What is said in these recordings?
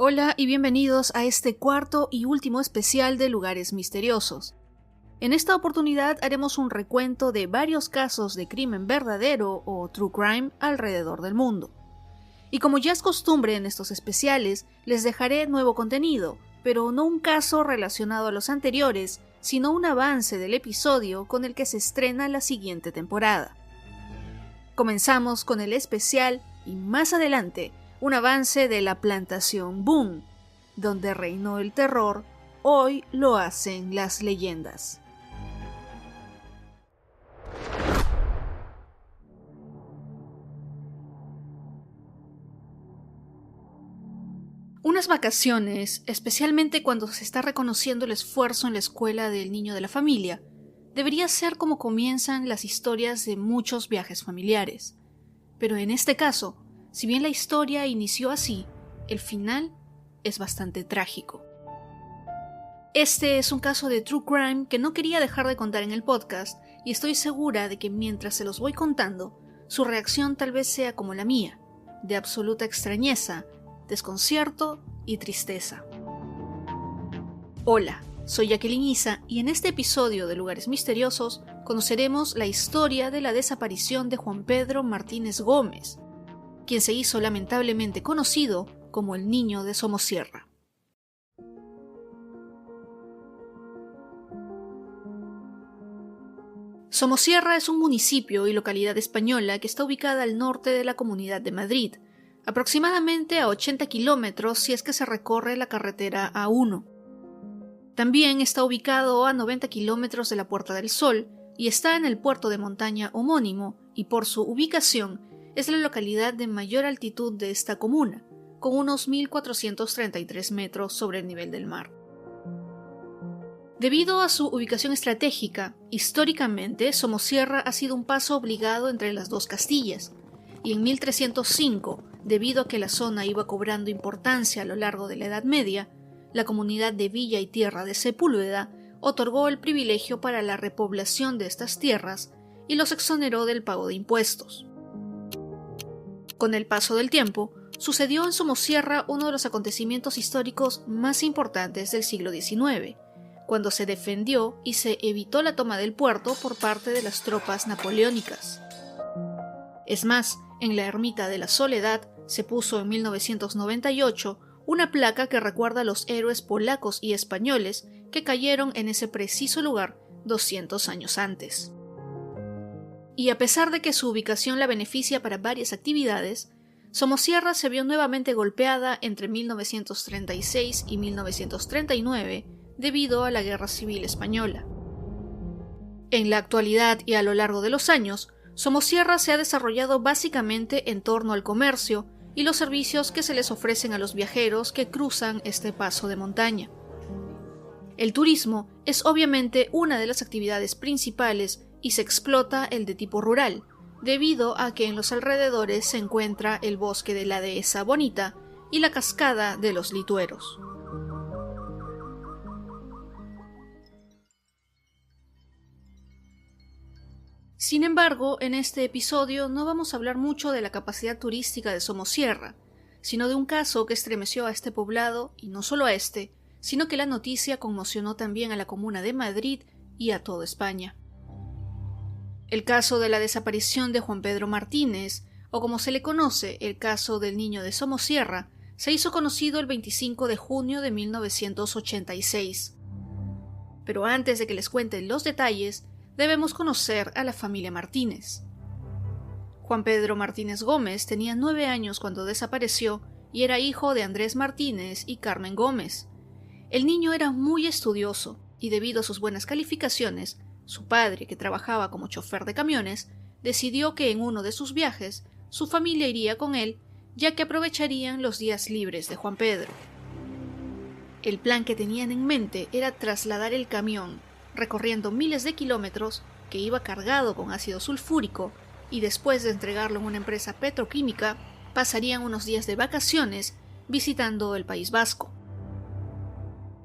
Hola y bienvenidos a este cuarto y último especial de Lugares Misteriosos. En esta oportunidad haremos un recuento de varios casos de crimen verdadero o true crime alrededor del mundo. Y como ya es costumbre en estos especiales, les dejaré nuevo contenido, pero no un caso relacionado a los anteriores, sino un avance del episodio con el que se estrena la siguiente temporada. Comenzamos con el especial y más adelante un avance de la plantación Boone, donde reinó el terror, hoy lo hacen las leyendas. Unas vacaciones, especialmente cuando se está reconociendo el esfuerzo en la escuela del niño de la familia, debería ser como comienzan las historias de muchos viajes familiares. Pero en este caso, si bien la historia inició así, el final es bastante trágico. Este es un caso de true crime que no quería dejar de contar en el podcast y estoy segura de que mientras se los voy contando, su reacción tal vez sea como la mía, de absoluta extrañeza, desconcierto y tristeza. Hola, soy Jacqueline Isa y en este episodio de Lugares Misteriosos conoceremos la historia de la desaparición de Juan Pedro Martínez Gómez, quien se hizo lamentablemente conocido como el Niño de Somosierra. Somosierra es un municipio y localidad española que está ubicada al norte de la Comunidad de Madrid, aproximadamente a 80 kilómetros si es que se recorre la carretera A1. También está ubicado a 90 kilómetros de la Puerta del Sol y está en el puerto de montaña homónimo y por su ubicación es la localidad de mayor altitud de esta comuna, con unos 1.433 metros sobre el nivel del mar. Debido a su ubicación estratégica, históricamente Somosierra ha sido un paso obligado entre las dos Castillas, y en 1305, debido a que la zona iba cobrando importancia a lo largo de la Edad Media, la comunidad de Villa y Tierra de Sepúlveda otorgó el privilegio para la repoblación de estas tierras y los exoneró del pago de impuestos. Con el paso del tiempo, sucedió en Somosierra uno de los acontecimientos históricos más importantes del siglo XIX, cuando se defendió y se evitó la toma del puerto por parte de las tropas napoleónicas. Es más, en la Ermita de la Soledad se puso en 1998 una placa que recuerda a los héroes polacos y españoles que cayeron en ese preciso lugar 200 años antes. Y a pesar de que su ubicación la beneficia para varias actividades, Somosierra se vio nuevamente golpeada entre 1936 y 1939 debido a la Guerra Civil Española. En la actualidad y a lo largo de los años, Somosierra se ha desarrollado básicamente en torno al comercio y los servicios que se les ofrecen a los viajeros que cruzan este paso de montaña. El turismo es obviamente una de las actividades principales y se explota el de tipo rural, debido a que en los alrededores se encuentra el bosque de la Dehesa Bonita y la cascada de los Litueros. Sin embargo, en este episodio no vamos a hablar mucho de la capacidad turística de Somosierra, sino de un caso que estremeció a este poblado, y no solo a este, sino que la noticia conmocionó también a la Comuna de Madrid y a toda España. El caso de la desaparición de Juan Pedro Martínez, o como se le conoce, el caso del Niño de Somosierra, se hizo conocido el 25 de junio de 1986. Pero antes de que les cuente los detalles, debemos conocer a la familia Martínez. Juan Pedro Martínez Gómez tenía 9 años cuando desapareció y era hijo de Andrés Martínez y Carmen Gómez. El niño era muy estudioso y debido a sus buenas calificaciones, su padre, que trabajaba como chofer de camiones, decidió que en uno de sus viajes su familia iría con él, ya que aprovecharían los días libres de Juan Pedro. El plan que tenían en mente era trasladar el camión, recorriendo miles de kilómetros, que iba cargado con ácido sulfúrico, y después de entregarlo en una empresa petroquímica, pasarían unos días de vacaciones visitando el País Vasco.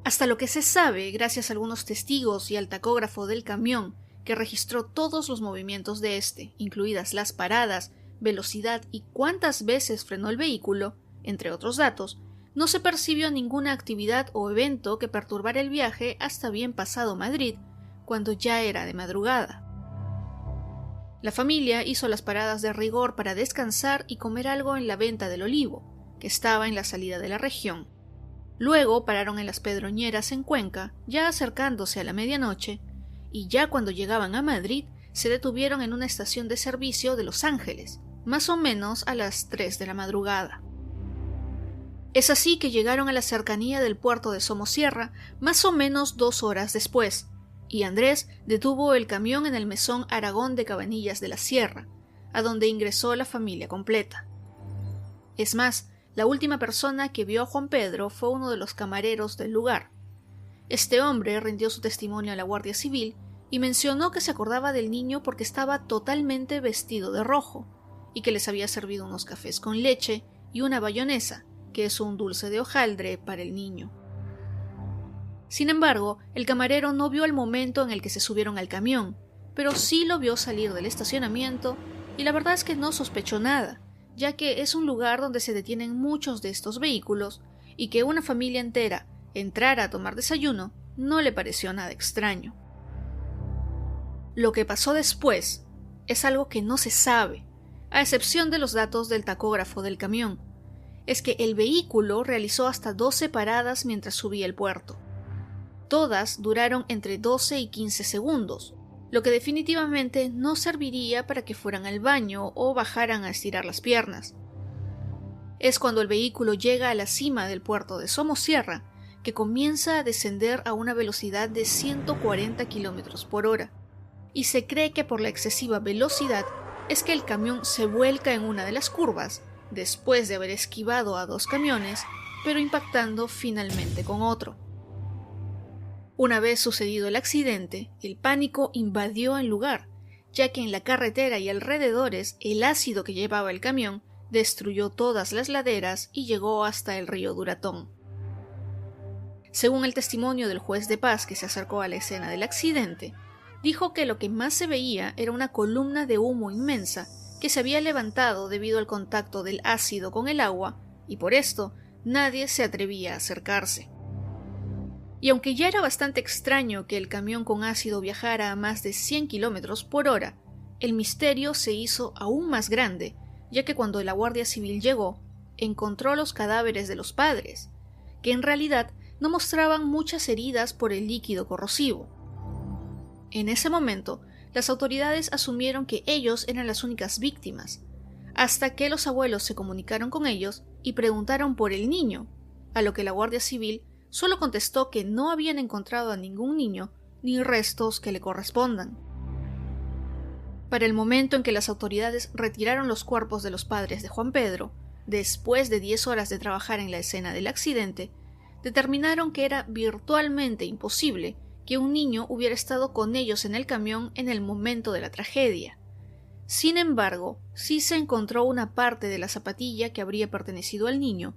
Hasta lo que se sabe, gracias a algunos testigos y al tacógrafo del camión, que registró todos los movimientos de este, incluidas las paradas, velocidad y cuántas veces frenó el vehículo, entre otros datos, no se percibió ninguna actividad o evento que perturbara el viaje hasta bien pasado Madrid, cuando ya era de madrugada. La familia hizo las paradas de rigor para descansar y comer algo en la Venta del Olivo, que estaba en la salida de la región. Luego pararon en las Pedroñeras en Cuenca, ya acercándose a la medianoche, y ya cuando llegaban a Madrid se detuvieron en una estación de servicio de Los Ángeles, más o menos a las 3 de la madrugada. Es así que llegaron a la cercanía del puerto de Somosierra más o menos 2 horas después, y Andrés detuvo el camión en el mesón Aragón de Cabanillas de la Sierra, a donde ingresó la familia completa. Es más, la última persona que vio a Juan Pedro fue uno de los camareros del lugar. Este hombre rindió su testimonio a la Guardia Civil y mencionó que se acordaba del niño porque estaba totalmente vestido de rojo y que les había servido unos cafés con leche y una bayonesa, que es un dulce de hojaldre para el niño. Sin embargo, el camarero no vio el momento en el que se subieron al camión, pero sí lo vio salir del estacionamiento y la verdad es que no sospechó nada, ya que es un lugar donde se detienen muchos de estos vehículos y que una familia entera entrara a tomar desayuno no le pareció nada extraño. Lo que pasó después es algo que no se sabe, a excepción de los datos del tacógrafo del camión. Es que el vehículo realizó hasta 12 paradas mientras subía el puerto. Todas duraron entre 12 y 15 segundos, lo que definitivamente no serviría para que fueran al baño o bajaran a estirar las piernas. Es cuando el vehículo llega a la cima del puerto de Somosierra que comienza a descender a una velocidad de 140 km por hora, y se cree que por la excesiva velocidad es que el camión se vuelca en una de las curvas, después de haber esquivado a 2 camiones, pero impactando finalmente con otro. Una vez sucedido el accidente, el pánico invadió el lugar, ya que en la carretera y alrededores el ácido que llevaba el camión destruyó todas las laderas y llegó hasta el río Duratón. Según el testimonio del juez de paz que se acercó a la escena del accidente, dijo que lo que más se veía era una columna de humo inmensa que se había levantado debido al contacto del ácido con el agua, y por esto nadie se atrevía a acercarse. Y aunque ya era bastante extraño que el camión con ácido viajara a más de 100 km por hora, el misterio se hizo aún más grande, ya que cuando la Guardia Civil llegó, encontró los cadáveres de los padres, que en realidad no mostraban muchas heridas por el líquido corrosivo. En ese momento, las autoridades asumieron que ellos eran las únicas víctimas, hasta que los abuelos se comunicaron con ellos y preguntaron por el niño, a lo que la Guardia Civil solo contestó que no habían encontrado a ningún niño ni restos que le correspondan. Para el momento en que las autoridades retiraron los cuerpos de los padres de Juan Pedro, después de 10 horas de trabajar en la escena del accidente, determinaron que era virtualmente imposible que un niño hubiera estado con ellos en el camión en el momento de la tragedia. Sin embargo, sí se encontró una parte de la zapatilla que habría pertenecido al niño,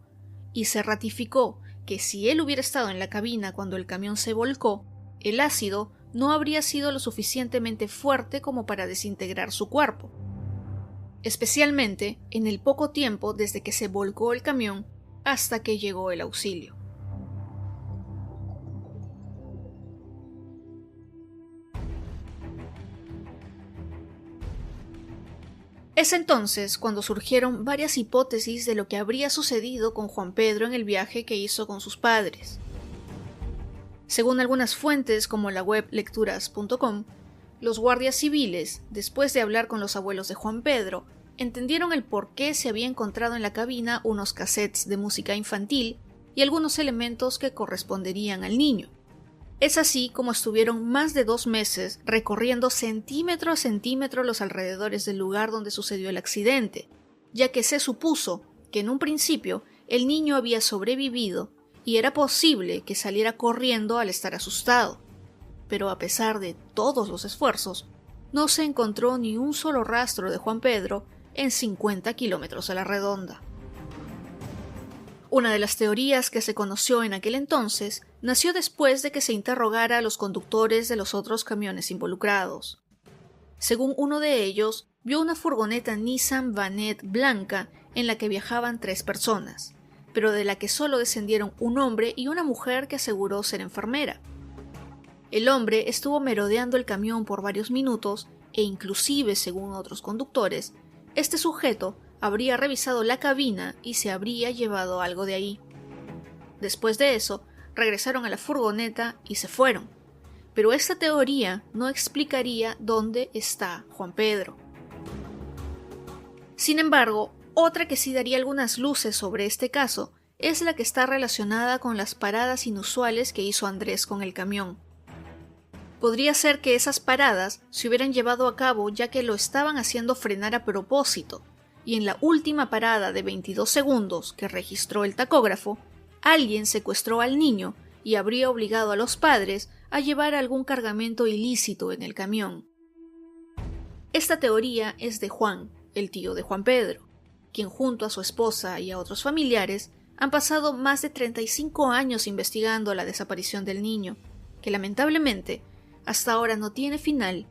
y se ratificó que si él hubiera estado en la cabina cuando el camión se volcó, el ácido no habría sido lo suficientemente fuerte como para desintegrar su cuerpo, especialmente en el poco tiempo desde que se volcó el camión hasta que llegó el auxilio. Es entonces cuando surgieron varias hipótesis de lo que habría sucedido con Juan Pedro en el viaje que hizo con sus padres. Según algunas fuentes como la web lecturas.com, los guardias civiles, después de hablar con los abuelos de Juan Pedro, entendieron el por qué se había encontrado en la cabina unos cassettes de música infantil y algunos elementos que corresponderían al niño. Es así como estuvieron más de 2 meses recorriendo centímetro a centímetro los alrededores del lugar donde sucedió el accidente, ya que se supuso que en un principio el niño había sobrevivido y era posible que saliera corriendo al estar asustado. Pero a pesar de todos los esfuerzos, no se encontró ni un solo rastro de Juan Pedro en 50 kilómetros a la redonda. Una de las teorías que se conoció en aquel entonces nació después de que se interrogara a los conductores de los otros camiones involucrados. Según uno de ellos, vio una furgoneta Nissan Vanette blanca en la que viajaban 3 personas, pero de la que solo descendieron un hombre y una mujer que aseguró ser enfermera. El hombre estuvo merodeando el camión por varios minutos e inclusive, según otros conductores, este sujeto habría revisado la cabina y se habría llevado algo de ahí. Después de eso, regresaron a la furgoneta y se fueron. Pero esta teoría no explicaría dónde está Juan Pedro. Sin embargo, otra que sí daría algunas luces sobre este caso es la que está relacionada con las paradas inusuales que hizo Andrés con el camión. Podría ser que esas paradas se hubieran llevado a cabo ya que lo estaban haciendo frenar a propósito, y en la última parada de 22 segundos que registró el tacógrafo, alguien secuestró al niño y habría obligado a los padres a llevar algún cargamento ilícito en el camión. Esta teoría es de Juan, el tío de Juan Pedro, quien junto a su esposa y a otros familiares han pasado más de 35 años investigando la desaparición del niño, que lamentablemente hasta ahora no tiene final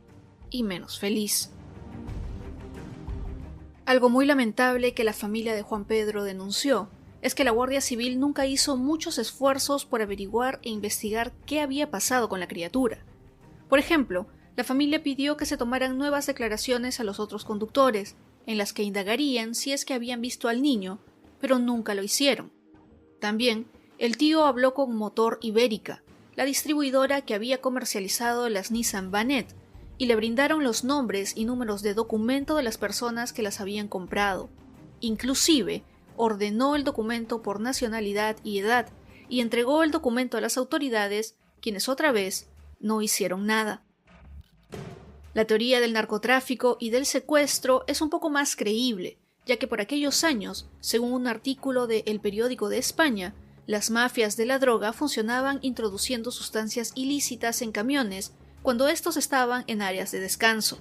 y menos feliz. Algo muy lamentable que la familia de Juan Pedro denunció es que la Guardia Civil nunca hizo muchos esfuerzos por averiguar e investigar qué había pasado con la criatura. Por ejemplo, la familia pidió que se tomaran nuevas declaraciones a los otros conductores, en las que indagarían si es que habían visto al niño, pero nunca lo hicieron. También, el tío habló con Motor Ibérica, la distribuidora que había comercializado las Nissan Vanette, y le brindaron los nombres y números de documento de las personas que las habían comprado. Inclusive, ordenó el documento por nacionalidad y edad, y entregó el documento a las autoridades, quienes otra vez no hicieron nada. La teoría del narcotráfico y del secuestro es un poco más creíble, ya que por aquellos años, según un artículo de El Periódico de España, las mafias de la droga funcionaban introduciendo sustancias ilícitas en camiones cuando estos estaban en áreas de descanso.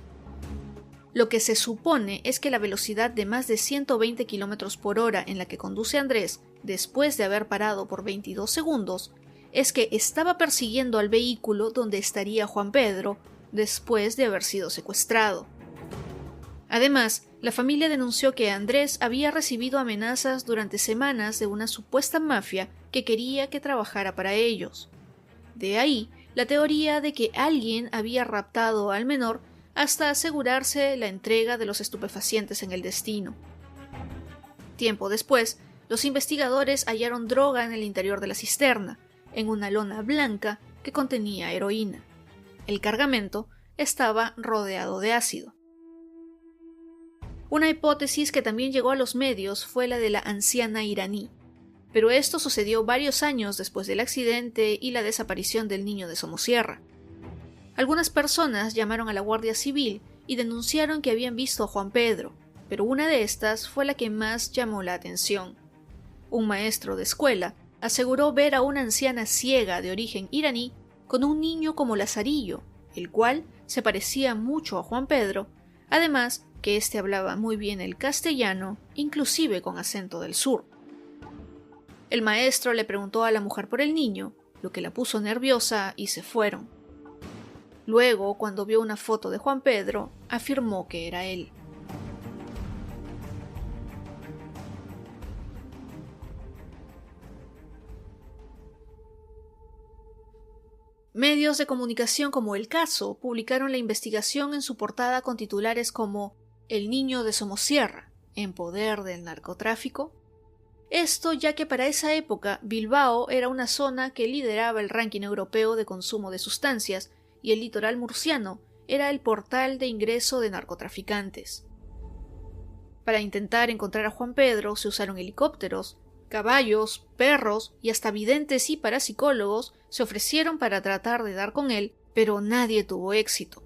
Lo que se supone es que la velocidad de más de 120 km por hora en la que conduce Andrés, después de haber parado por 22 segundos, es que estaba persiguiendo al vehículo donde estaría Juan Pedro después de haber sido secuestrado. Además, la familia denunció que Andrés había recibido amenazas durante semanas de una supuesta mafia que quería que trabajara para ellos. De ahí la teoría de que alguien había raptado al menor hasta asegurarse la entrega de los estupefacientes en el destino. Tiempo después, los investigadores hallaron droga en el interior de la cisterna, en una lona blanca que contenía heroína. El cargamento estaba rodeado de ácido. Una hipótesis que también llegó a los medios fue la de la anciana iraní, pero esto sucedió varios años después del accidente y la desaparición del niño de Somosierra. Algunas personas llamaron a la Guardia Civil y denunciaron que habían visto a Juan Pedro, pero una de estas fue la que más llamó la atención. Un maestro de escuela aseguró ver a una anciana ciega de origen iraní con un niño como Lazarillo, el cual se parecía mucho a Juan Pedro, además que éste hablaba muy bien el castellano, inclusive con acento del sur. El maestro le preguntó a la mujer por el niño, lo que la puso nerviosa y se fueron. Luego, cuando vio una foto de Juan Pedro, afirmó que era él. Medios de comunicación como El Caso publicaron la investigación en su portada con titulares como El niño de Somosierra, en poder del narcotráfico. Esto ya que para esa época Bilbao era una zona que lideraba el ranking europeo de consumo de sustancias y el litoral murciano era el portal de ingreso de narcotraficantes. Para intentar encontrar a Juan Pedro se usaron helicópteros, caballos, perros y hasta videntes y parapsicólogos se ofrecieron para tratar de dar con él, pero nadie tuvo éxito.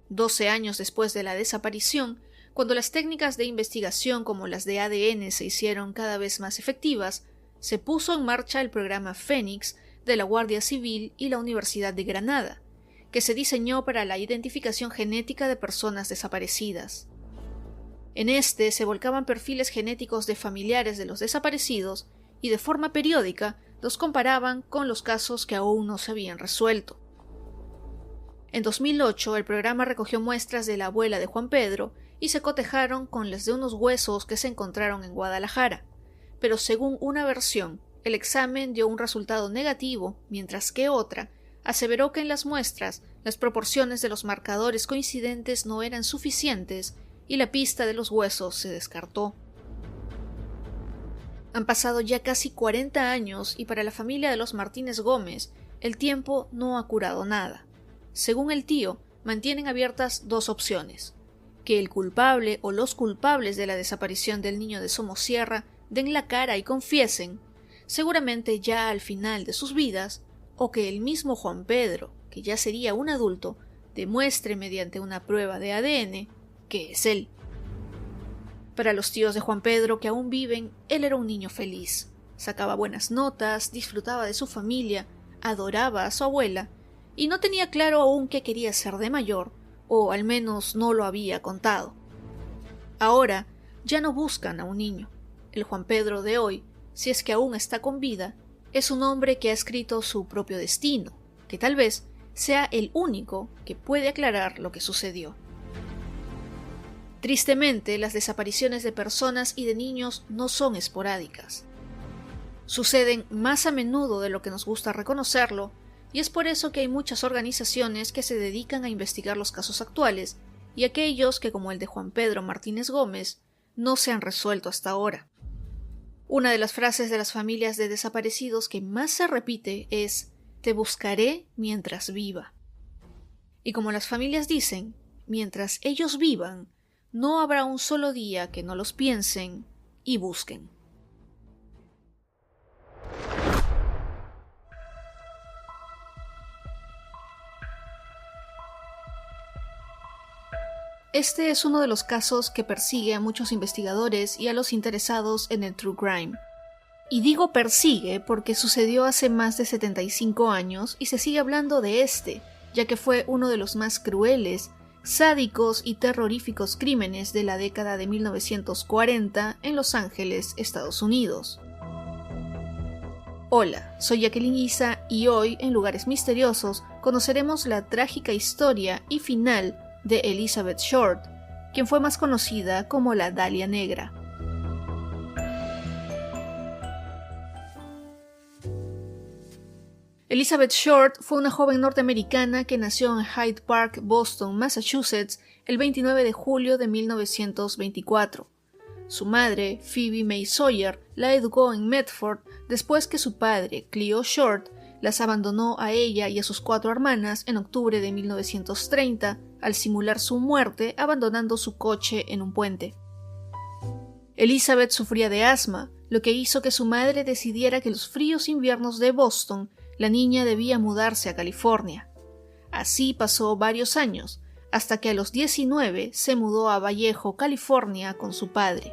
12 años después de la desaparición, cuando las técnicas de investigación como las de ADN se hicieron cada vez más efectivas, se puso en marcha el programa Fénix de la Guardia Civil y la Universidad de Granada, que se diseñó para la identificación genética de personas desaparecidas. En este se volcaban perfiles genéticos de familiares de los desaparecidos y de forma periódica los comparaban con los casos que aún no se habían resuelto. En 2008 el programa recogió muestras de la abuela de Juan Pedro y se cotejaron con las de unos huesos que se encontraron en Guadalajara, pero según una versión, el examen dio un resultado negativo, mientras que otra aseveró que en las muestras las proporciones de los marcadores coincidentes no eran suficientes y la pista de los huesos se descartó. Han pasado ya casi 40 años y para la familia de los Martínez Gómez el tiempo no ha curado nada. Según el tío, mantienen abiertas dos opciones: que el culpable o los culpables de la desaparición del niño de Somosierra den la cara y confiesen, seguramente ya al final de sus vidas, o que el mismo Juan Pedro, que ya sería un adulto, demuestre mediante una prueba de ADN que es él. Para los tíos de Juan Pedro que aún viven, él era un niño feliz. Sacaba buenas notas, disfrutaba de su familia, adoraba a su abuela, y no tenía claro aún qué quería ser de mayor, o al menos no lo había contado. Ahora ya no buscan a un niño. El Juan Pedro de hoy, si es que aún está con vida, es un hombre que ha escrito su propio destino, que tal vez sea el único que puede aclarar lo que sucedió. Tristemente, las desapariciones de personas y de niños no son esporádicas. Suceden más a menudo de lo que nos gusta reconocerlo, y es por eso que hay muchas organizaciones que se dedican a investigar los casos actuales y aquellos que, como el de Juan Pedro Martínez Gómez, no se han resuelto hasta ahora. Una de las frases de las familias de desaparecidos que más se repite es: «Te buscaré mientras viva». Y como las familias dicen, mientras ellos vivan, no habrá un solo día que no los piensen y busquen. Este es uno de los casos que persigue a muchos investigadores y a los interesados en el true crime. Y digo persigue porque sucedió hace más de 75 años y se sigue hablando de ya que fue uno de los más crueles, sádicos y terroríficos crímenes de la década de 1940 en Los Ángeles, Estados Unidos. Hola, soy Jacqueline Isa y hoy, en Lugares Misteriosos, conoceremos la trágica historia y final de Elizabeth Short, quien fue más conocida como la Dalia Negra. Elizabeth Short fue una joven norteamericana que nació en Hyde Park, Boston, Massachusetts, el 29 de julio de 1924. Su madre, Phoebe May Sawyer, la educó en Medford después que su padre, Cleo Short, las abandonó a ella y a sus 4 hermanas en octubre de 1930 al simular su muerte abandonando su coche en un puente. Elizabeth sufría de asma, lo que hizo que su madre decidiera que los fríos inviernos de Boston la niña debía mudarse a California. Así pasó varios años, hasta que a los 19 se mudó a Vallejo, California, con su padre.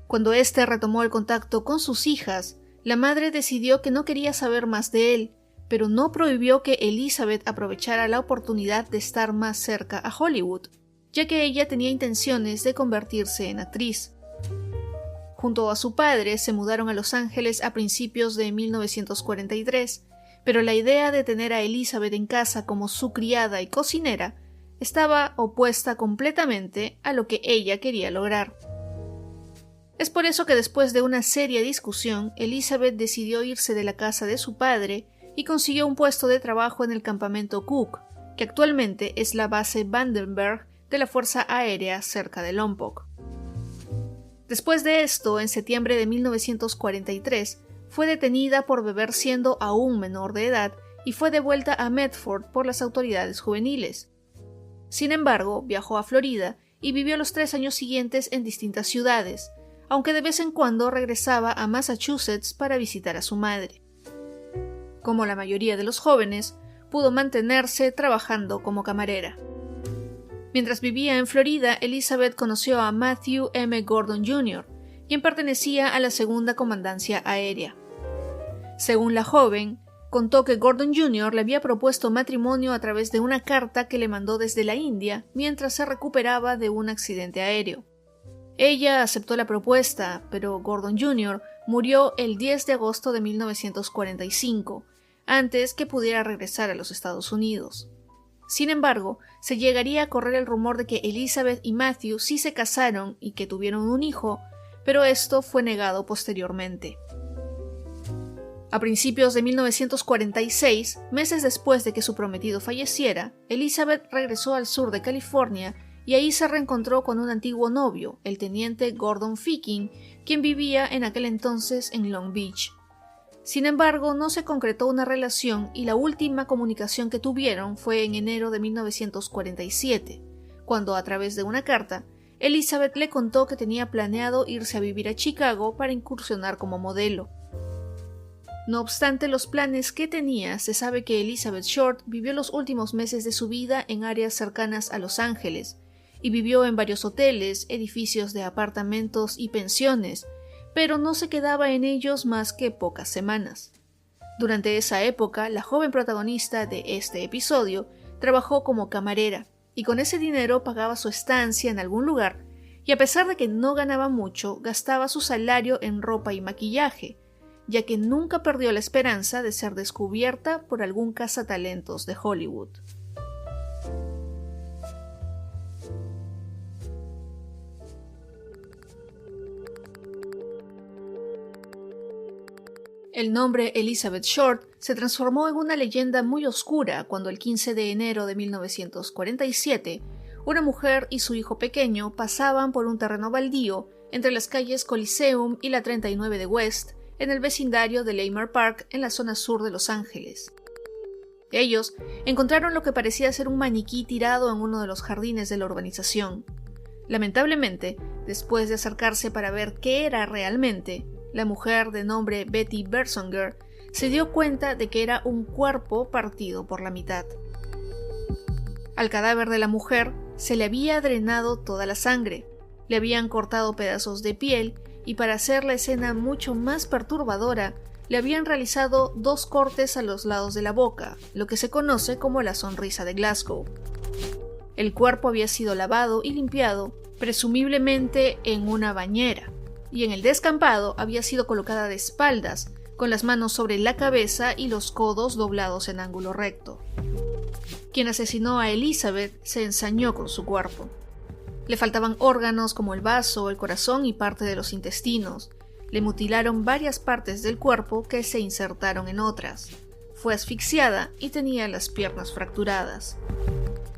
Cuando éste retomó el contacto con sus hijas, la madre decidió que no quería saber más de él, pero no prohibió que Elizabeth aprovechara la oportunidad de estar más cerca a Hollywood, ya que ella tenía intenciones de convertirse en actriz. Junto a su padre se mudaron a Los Ángeles a principios de 1943, pero la idea de tener a Elizabeth en casa como su criada y cocinera estaba opuesta completamente a lo que ella quería lograr. Es por eso que después de una seria discusión, Elizabeth decidió irse de la casa de su padre y consiguió un puesto de trabajo en el campamento Cook, que actualmente es la base Vandenberg de la Fuerza Aérea cerca de Lompoc. Después de esto, en septiembre de 1943, fue detenida por beber siendo aún menor de edad y fue devuelta a Medford por las autoridades juveniles. Sin embargo, viajó a Florida y vivió los 3 años siguientes en distintas ciudades, aunque de vez en cuando regresaba a Massachusetts para visitar a su madre. Como la mayoría de los jóvenes, pudo mantenerse trabajando como camarera. Mientras vivía en Florida, Elizabeth conoció a Matthew M. Gordon Jr., quien pertenecía a la Segunda Comandancia Aérea. Según la joven, contó que Gordon Jr. le había propuesto matrimonio a través de una carta que le mandó desde la India mientras se recuperaba de un accidente aéreo. Ella aceptó la propuesta, pero Gordon Jr. murió el 10 de agosto de 1945, antes que pudiera regresar a los Estados Unidos. Sin embargo, se llegaría a correr el rumor de que Elizabeth y Matthew sí se casaron y que tuvieron un hijo, pero esto fue negado posteriormente. A principios de 1946, meses después de que su prometido falleciera, Elizabeth regresó al sur de California y ahí se reencontró con un antiguo novio, el teniente Gordon Ficking, quien vivía en aquel entonces en Long Beach. Sin embargo, no se concretó una relación y la última comunicación que tuvieron fue en enero de 1947, cuando a través de una carta, Elizabeth le contó que tenía planeado irse a vivir a Chicago para incursionar como modelo. No obstante los planes que tenía, se sabe que Elizabeth Short vivió los últimos meses de su vida en áreas cercanas a Los Ángeles, y vivió en varios hoteles, edificios de apartamentos y pensiones, pero no se quedaba en ellos más que pocas semanas. Durante esa época, la joven protagonista de este episodio trabajó como camarera, y con ese dinero pagaba su estancia en algún lugar, y a pesar de que no ganaba mucho, gastaba su salario en ropa y maquillaje, ya que nunca perdió la esperanza de ser descubierta por algún cazatalentos de Hollywood. El nombre Elizabeth Short se transformó en una leyenda muy oscura cuando el 15 de enero de 1947, una mujer y su hijo pequeño pasaban por un terreno baldío entre las calles Coliseum y la 39 de West, en el vecindario de Leimert Park, en la zona sur de Los Ángeles. Ellos encontraron lo que parecía ser un maniquí tirado en uno de los jardines de la urbanización. Lamentablemente, después de acercarse para ver qué era realmente, la mujer de nombre Betty Bersonger se dio cuenta de que era un cuerpo partido por la mitad. Al cadáver de la mujer se le había drenado toda la sangre, le habían cortado pedazos de piel y para hacer la escena mucho más perturbadora, le habían realizado 2 cortes a los lados de la boca, lo que se conoce como la sonrisa de Glasgow. El cuerpo había sido lavado y limpiado, presumiblemente en una bañera, y en el descampado había sido colocada de espaldas, con las manos sobre la cabeza y los codos doblados en ángulo recto. Quien asesinó a Elizabeth se ensañó con su cuerpo. Le faltaban órganos como el vaso, el corazón y parte de los intestinos. Le mutilaron varias partes del cuerpo que se insertaron en otras. Fue asfixiada y tenía las piernas fracturadas.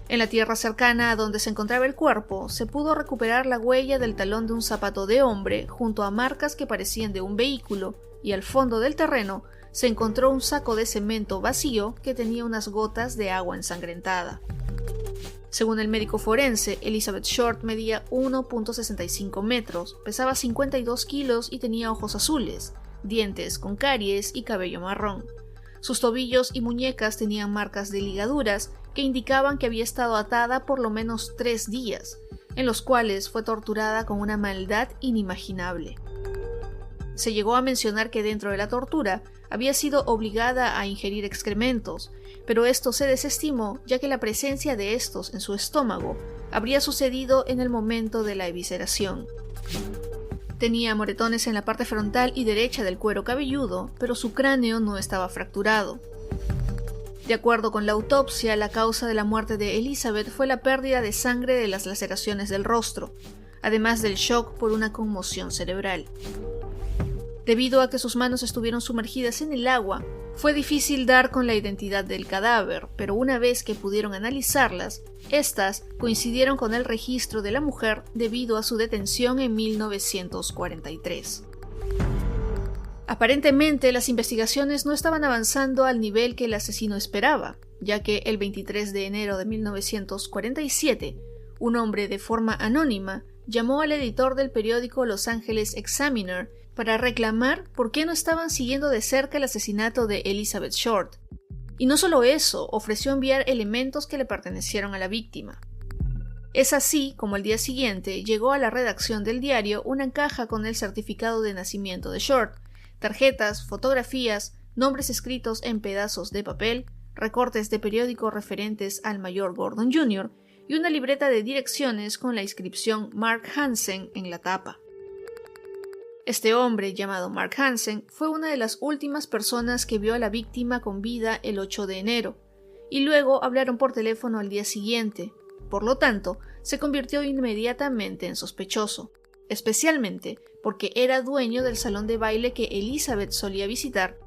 En la tierra cercana a donde se encontraba el cuerpo, se pudo recuperar la huella del talón de un zapato de hombre junto a marcas que parecían de un vehículo, y al fondo del terreno se encontró un saco de cemento vacío que tenía unas gotas de agua ensangrentada. Según el médico forense, Elizabeth Short medía 1.65 metros, pesaba 52 kilos y tenía ojos azules, dientes con caries y cabello marrón. Sus tobillos y muñecas tenían marcas de ligaduras que indicaban que había estado atada por lo menos 3 días, en los cuales fue torturada con una maldad inimaginable. Se llegó a mencionar que dentro de la tortura había sido obligada a ingerir excrementos, pero esto se desestimó ya que la presencia de estos en su estómago habría sucedido en el momento de la evisceración. Tenía moretones en la parte frontal y derecha del cuero cabelludo, pero su cráneo no estaba fracturado. De acuerdo con la autopsia, la causa de la muerte de Elizabeth fue la pérdida de sangre de las laceraciones del rostro, además del shock por una conmoción cerebral. Debido a que sus manos estuvieron sumergidas en el agua, fue difícil dar con la identidad del cadáver, pero una vez que pudieron analizarlas, estas coincidieron con el registro de la mujer debido a su detención en 1943. Aparentemente, las investigaciones no estaban avanzando al nivel que el asesino esperaba, ya que el 23 de enero de 1947, un hombre de forma anónima llamó al editor del periódico Los Angeles Examiner para reclamar por qué no estaban siguiendo de cerca el asesinato de Elizabeth Short. Y no solo eso, ofreció enviar elementos que le pertenecieron a la víctima. Es así como al día siguiente llegó a la redacción del diario una caja con el certificado de nacimiento de Short, tarjetas, fotografías, nombres escritos en pedazos de papel, recortes de periódico referentes al mayor Gordon Jr. y una libreta de direcciones con la inscripción Mark Hansen en la tapa. Este hombre, llamado Mark Hansen, fue una de las últimas personas que vio a la víctima con vida el 8 de enero, y luego hablaron por teléfono al día siguiente. Por lo tanto, se convirtió inmediatamente en sospechoso. especialmente porque era dueño del salón de baile que Elizabeth solía visitar,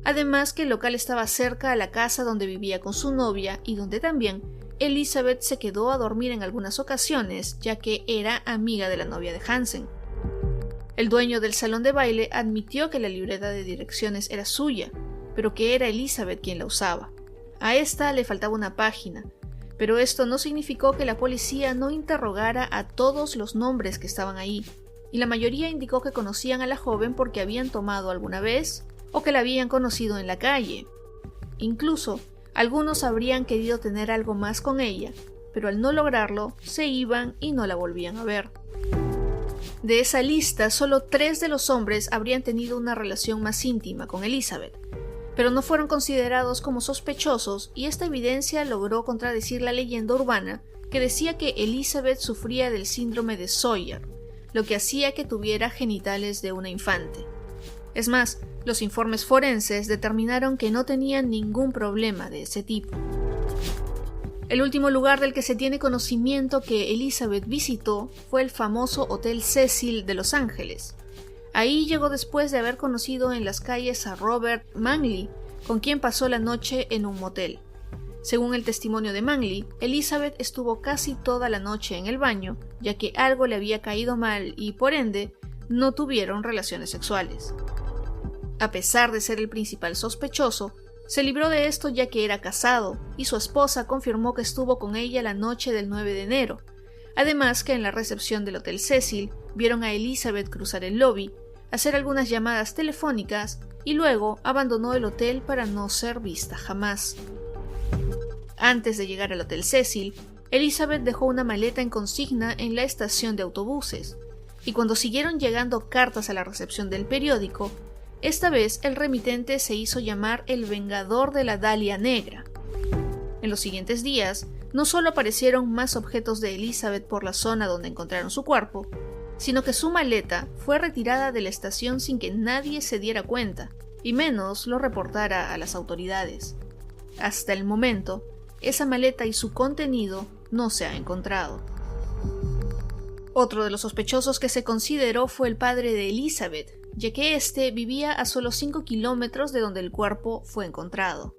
además que el local estaba cerca a la casa donde vivía con su novia y donde también Elizabeth se quedó a dormir en algunas ocasiones, ya que era amiga de la novia de Hansen. El dueño del salón de baile admitió que la libreta de direcciones era suya, pero que era Elizabeth quien la usaba. A esta le faltaba una página, pero esto no significó que la policía no interrogara a todos los nombres que estaban ahí, y la mayoría indicó que conocían a la joven porque habían tomado alguna vez o que la habían conocido en la calle. Incluso, algunos habrían querido tener algo más con ella, pero al no lograrlo, se iban y no la volvían a ver. De esa lista, solo 3 de los hombres habrían tenido una relación más íntima con Elizabeth, pero no fueron considerados como sospechosos y esta evidencia logró contradecir la leyenda urbana que decía que Elizabeth sufría del síndrome de Sawyer, lo que hacía que tuviera genitales de una infante. Es más, los informes forenses determinaron que no tenían ningún problema de ese tipo. El último lugar del que se tiene conocimiento que Elizabeth visitó fue el famoso Hotel Cecil de Los Ángeles. Ahí llegó después de haber conocido en las calles a Robert Manley, con quien pasó la noche en un motel. Según el testimonio de Manley, Elizabeth estuvo casi toda la noche en el baño, ya que algo le había caído mal y, por ende, no tuvieron relaciones sexuales. A pesar de ser el principal sospechoso, se libró de esto ya que era casado, y su esposa confirmó que estuvo con ella la noche del 9 de enero. Además que en la recepción del Hotel Cecil vieron a Elizabeth cruzar el lobby, hacer algunas llamadas telefónicas y luego abandonó el hotel para no ser vista jamás. Antes de llegar al Hotel Cecil, Elizabeth dejó una maleta en consigna en la estación de autobuses, y cuando siguieron llegando cartas a la recepción del periódico, esta vez el remitente se hizo llamar el Vengador de la Dalia Negra. En los siguientes días, no solo aparecieron más objetos de Elizabeth por la zona donde encontraron su cuerpo, sino que su maleta fue retirada de la estación sin que nadie se diera cuenta, y menos lo reportara a las autoridades. Hasta el momento, esa maleta y su contenido no se ha encontrado. Otro de los sospechosos que se consideró fue el padre de Elizabeth, ya que éste vivía a solo 5 kilómetros de donde el cuerpo fue encontrado.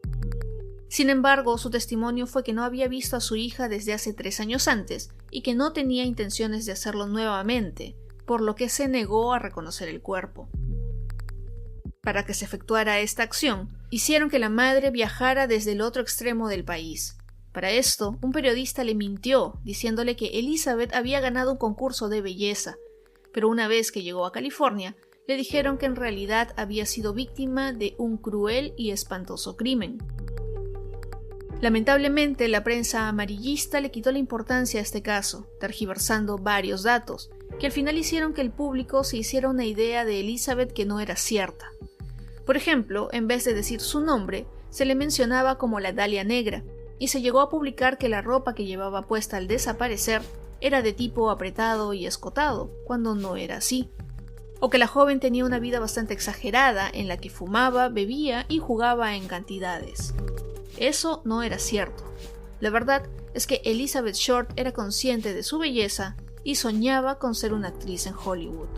Sin embargo, su testimonio fue que no había visto a su hija desde hace 3 años antes y que no tenía intenciones de hacerlo nuevamente, por lo que se negó a reconocer el cuerpo. Para que se efectuara esta acción, hicieron que la madre viajara desde el otro extremo del país. Para esto, un periodista le mintió, diciéndole que Elizabeth había ganado un concurso de belleza, pero una vez que llegó a California, le dijeron que en realidad había sido víctima de un cruel y espantoso crimen. Lamentablemente, la prensa amarillista le quitó la importancia a este caso, tergiversando varios datos, que al final hicieron que el público se hiciera una idea de Elizabeth que no era cierta. Por ejemplo, en vez de decir su nombre, se le mencionaba como la Dalia Negra, y se llegó a publicar que la ropa que llevaba puesta al desaparecer era de tipo apretado y escotado, cuando no era así. O que la joven tenía una vida bastante exagerada en la que fumaba, bebía y jugaba en cantidades. Eso no era cierto. La verdad es que Elizabeth Short era consciente de su belleza y soñaba con ser una actriz en Hollywood.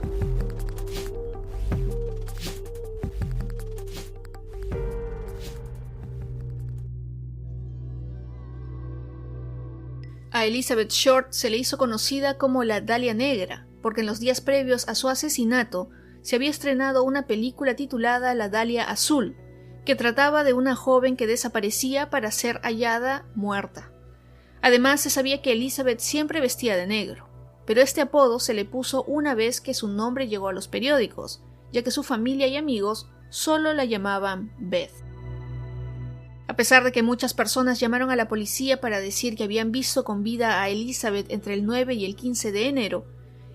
A Elizabeth Short se le hizo conocida como la Dalia Negra, porque en los días previos a su asesinato se había estrenado una película titulada La Dalia Azul, que trataba de una joven que desaparecía para ser hallada muerta. Además, se sabía que Elizabeth siempre vestía de negro, pero este apodo se le puso una vez que su nombre llegó a los periódicos, ya que su familia y amigos solo la llamaban Beth. A pesar de que muchas personas llamaron a la policía para decir que habían visto con vida a Elizabeth entre el 9 y el 15 de enero,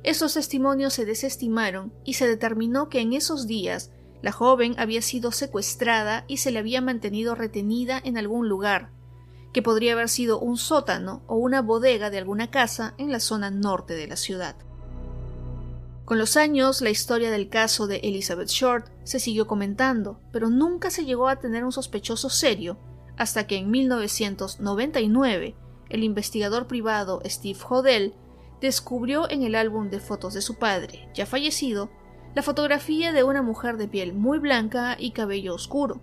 estos testimonios se desestimaron y se determinó que en esos días la joven había sido secuestrada y se le había mantenido retenida en algún lugar, que podría haber sido un sótano o una bodega de alguna casa en la zona norte de la ciudad. Con los años, la historia del caso de Elizabeth Short se siguió comentando, pero nunca se llegó a tener un sospechoso serio, hasta que en 1999 el investigador privado Steve Hodel descubrió en el álbum de fotos de su padre, ya fallecido, la fotografía de una mujer de piel muy blanca y cabello oscuro.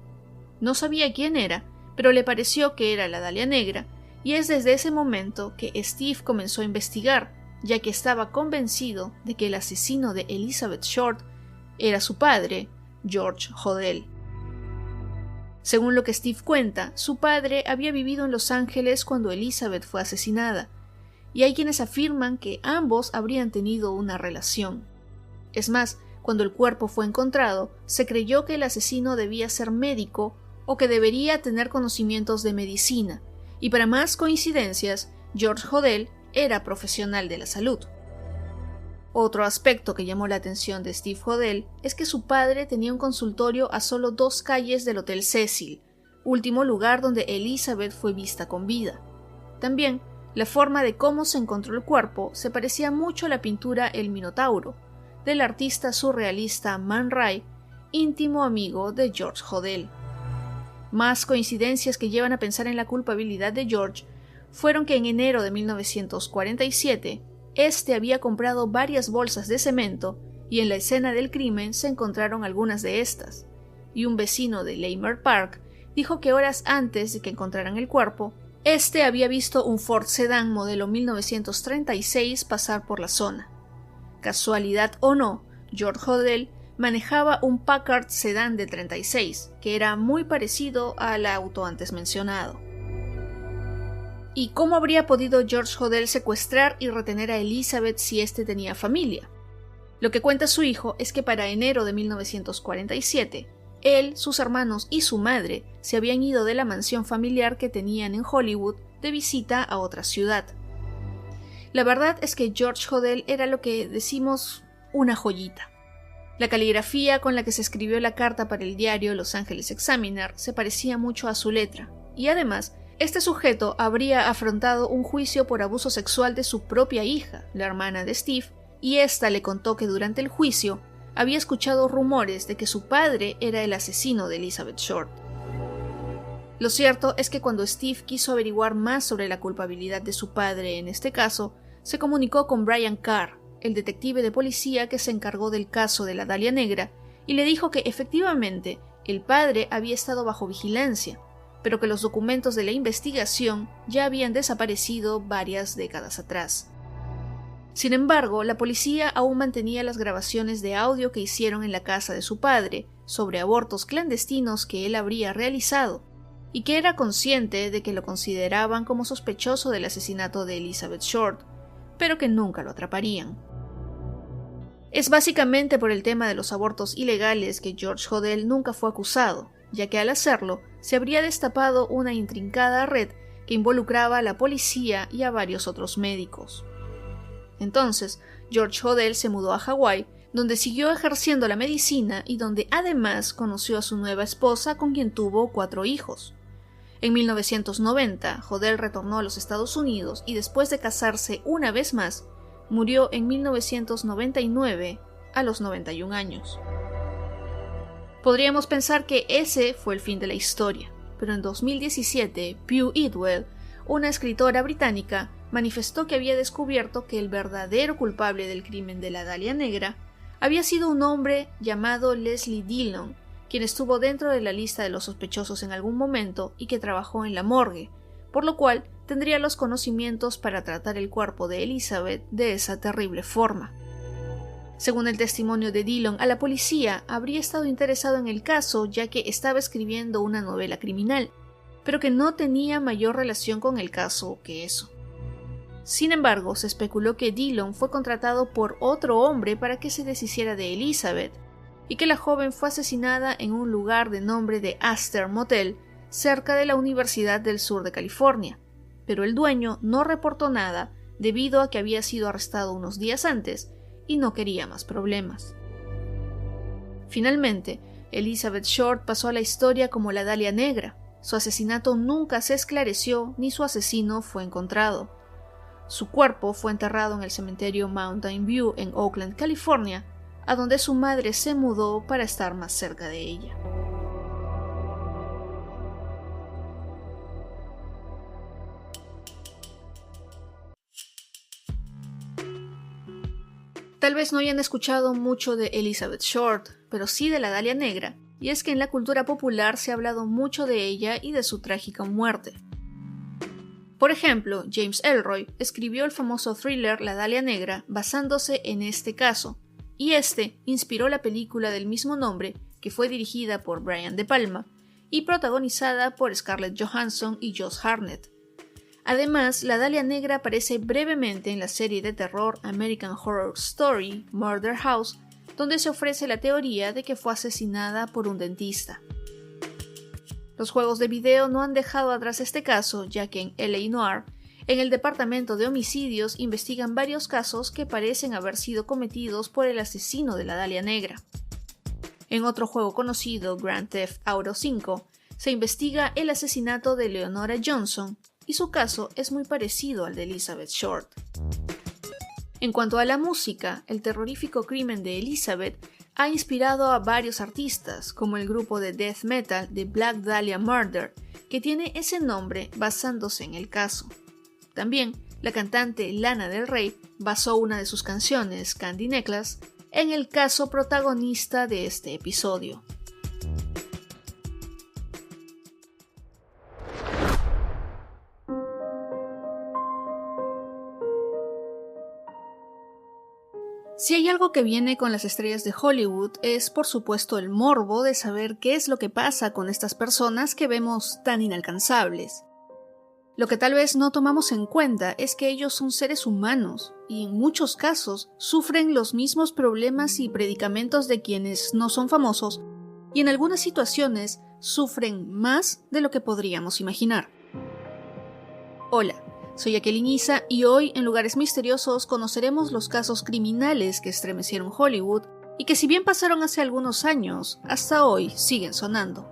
No sabía quién era, pero le pareció que era la Dalia Negra, y es desde ese momento que Steve comenzó a investigar, ya que estaba convencido de que el asesino de Elizabeth Short era su padre, George Hodel. Según lo que Steve cuenta, su padre había vivido en Los Ángeles cuando Elizabeth fue asesinada, y hay quienes afirman que ambos habrían tenido una relación. Es más, cuando el cuerpo fue encontrado, se creyó que el asesino debía ser médico o que debería tener conocimientos de medicina, y para más coincidencias, George Hodel era profesional de la salud. Otro aspecto que llamó la atención de Steve Hodel es que su padre tenía un consultorio a solo 2 calles del Hotel Cecil, último lugar donde Elizabeth fue vista con vida. También, la forma de cómo se encontró el cuerpo se parecía mucho a la pintura El Minotauro, del artista surrealista Man Ray, íntimo amigo de George Hodel. Más coincidencias que llevan a pensar en la culpabilidad de George fueron que en enero de 1947, este había comprado varias bolsas de cemento y en la escena del crimen se encontraron algunas de estas, y un vecino de Leimert Park dijo que horas antes de que encontraran el cuerpo, este había visto un Ford Sedán modelo 1936 pasar por la zona. Casualidad o no, George Hodel manejaba un Packard Sedán de 36, que era muy parecido al auto antes mencionado. ¿Y cómo habría podido George Hodel secuestrar y retener a Elizabeth si éste tenía familia? Lo que cuenta su hijo es que para enero de 1947, él, sus hermanos y su madre se habían ido de la mansión familiar que tenían en Hollywood de visita a otra ciudad. La verdad es que George Hodel era lo que decimos una joyita. La caligrafía con la que se escribió la carta para el diario Los Angeles Examiner se parecía mucho a su letra, y además, este sujeto habría afrontado un juicio por abuso sexual de su propia hija, la hermana de Steve, y ésta le contó que durante el juicio había escuchado rumores de que su padre era el asesino de Elizabeth Short. Lo cierto es que cuando Steve quiso averiguar más sobre la culpabilidad de su padre en este caso, se comunicó con Brian Carr, el detective de policía que se encargó del caso de la Dalia Negra, y le dijo que efectivamente el padre había estado bajo vigilancia, pero que los documentos de la investigación ya habían desaparecido varias décadas atrás. Sin embargo, la policía aún mantenía las grabaciones de audio que hicieron en la casa de su padre sobre abortos clandestinos que él habría realizado, y que era consciente de que lo consideraban como sospechoso del asesinato de Elizabeth Short, pero que nunca lo atraparían. Es básicamente por el tema de los abortos ilegales que George Hodel nunca fue acusado, ya que al hacerlo se habría destapado una intrincada red que involucraba a la policía y a varios otros médicos. Entonces, George Hodel se mudó a Hawái, donde siguió ejerciendo la medicina y donde además conoció a su nueva esposa con quien tuvo 4 hijos. En 1990, Hodel retornó a los Estados Unidos y después de casarse una vez más, murió en 1999 a los 91 años. Podríamos pensar que ese fue el fin de la historia, pero en 2017, Pugh Idwell, una escritora británica, manifestó que había descubierto que el verdadero culpable del crimen de la Dalia Negra había sido un hombre llamado Leslie Dillon, quien estuvo dentro de la lista de los sospechosos en algún momento y que trabajó en la morgue, por lo cual tendría los conocimientos para tratar el cuerpo de Elizabeth de esa terrible forma. Según el testimonio de Dillon a la policía, habría estado interesado en el caso ya que estaba escribiendo una novela criminal, pero que no tenía mayor relación con el caso que eso. Sin embargo, se especuló que Dillon fue contratado por otro hombre para que se deshiciera de Elizabeth, y que la joven fue asesinada en un lugar de nombre de Astor Motel, cerca de la Universidad del Sur de California, pero el dueño no reportó nada debido a que había sido arrestado unos días antes y no quería más problemas. Finalmente, Elizabeth Short pasó a la historia como la Dalia Negra. Su asesinato nunca se esclareció ni su asesino fue encontrado. Su cuerpo fue enterrado en el cementerio Mountain View en Oakland, California, a donde su madre se mudó para estar más cerca de ella. Tal vez no hayan escuchado mucho de Elizabeth Short, pero sí de la Dalia Negra, y es que en la cultura popular se ha hablado mucho de ella y de su trágica muerte. Por ejemplo, James Ellroy escribió el famoso thriller La Dalia Negra basándose en este caso, y este inspiró la película del mismo nombre, que fue dirigida por Brian De Palma y protagonizada por Scarlett Johansson y Josh Hartnett. Además, la Dalia Negra aparece brevemente en la serie de terror American Horror Story Murder House, donde se ofrece la teoría de que fue asesinada por un dentista. Los juegos de video no han dejado atrás este caso, ya que en LA Noire, en el departamento de homicidios, investigan varios casos que parecen haber sido cometidos por el asesino de la Dalia Negra. En otro juego conocido, Grand Theft Auto V, se investiga el asesinato de Leonora Johnson, y su caso es muy parecido al de Elizabeth Short. En cuanto a la música, el terrorífico crimen de Elizabeth ha inspirado a varios artistas, como el grupo de death metal The Black Dahlia Murder, que tiene ese nombre basándose en el caso. También, la cantante Lana Del Rey basó una de sus canciones, Candy Necklace, en el caso protagonista de este episodio. Si hay algo que viene con las estrellas de Hollywood es, por supuesto, el morbo de saber qué es lo que pasa con estas personas que vemos tan inalcanzables. Lo que tal vez no tomamos en cuenta es que ellos son seres humanos y en muchos casos sufren los mismos problemas y predicamentos de quienes no son famosos y en algunas situaciones sufren más de lo que podríamos imaginar. Hola. Soy Jacqueline Isa y hoy en Lugares Misteriosos conoceremos los casos criminales que estremecieron Hollywood y que si bien pasaron hace algunos años, hasta hoy siguen sonando.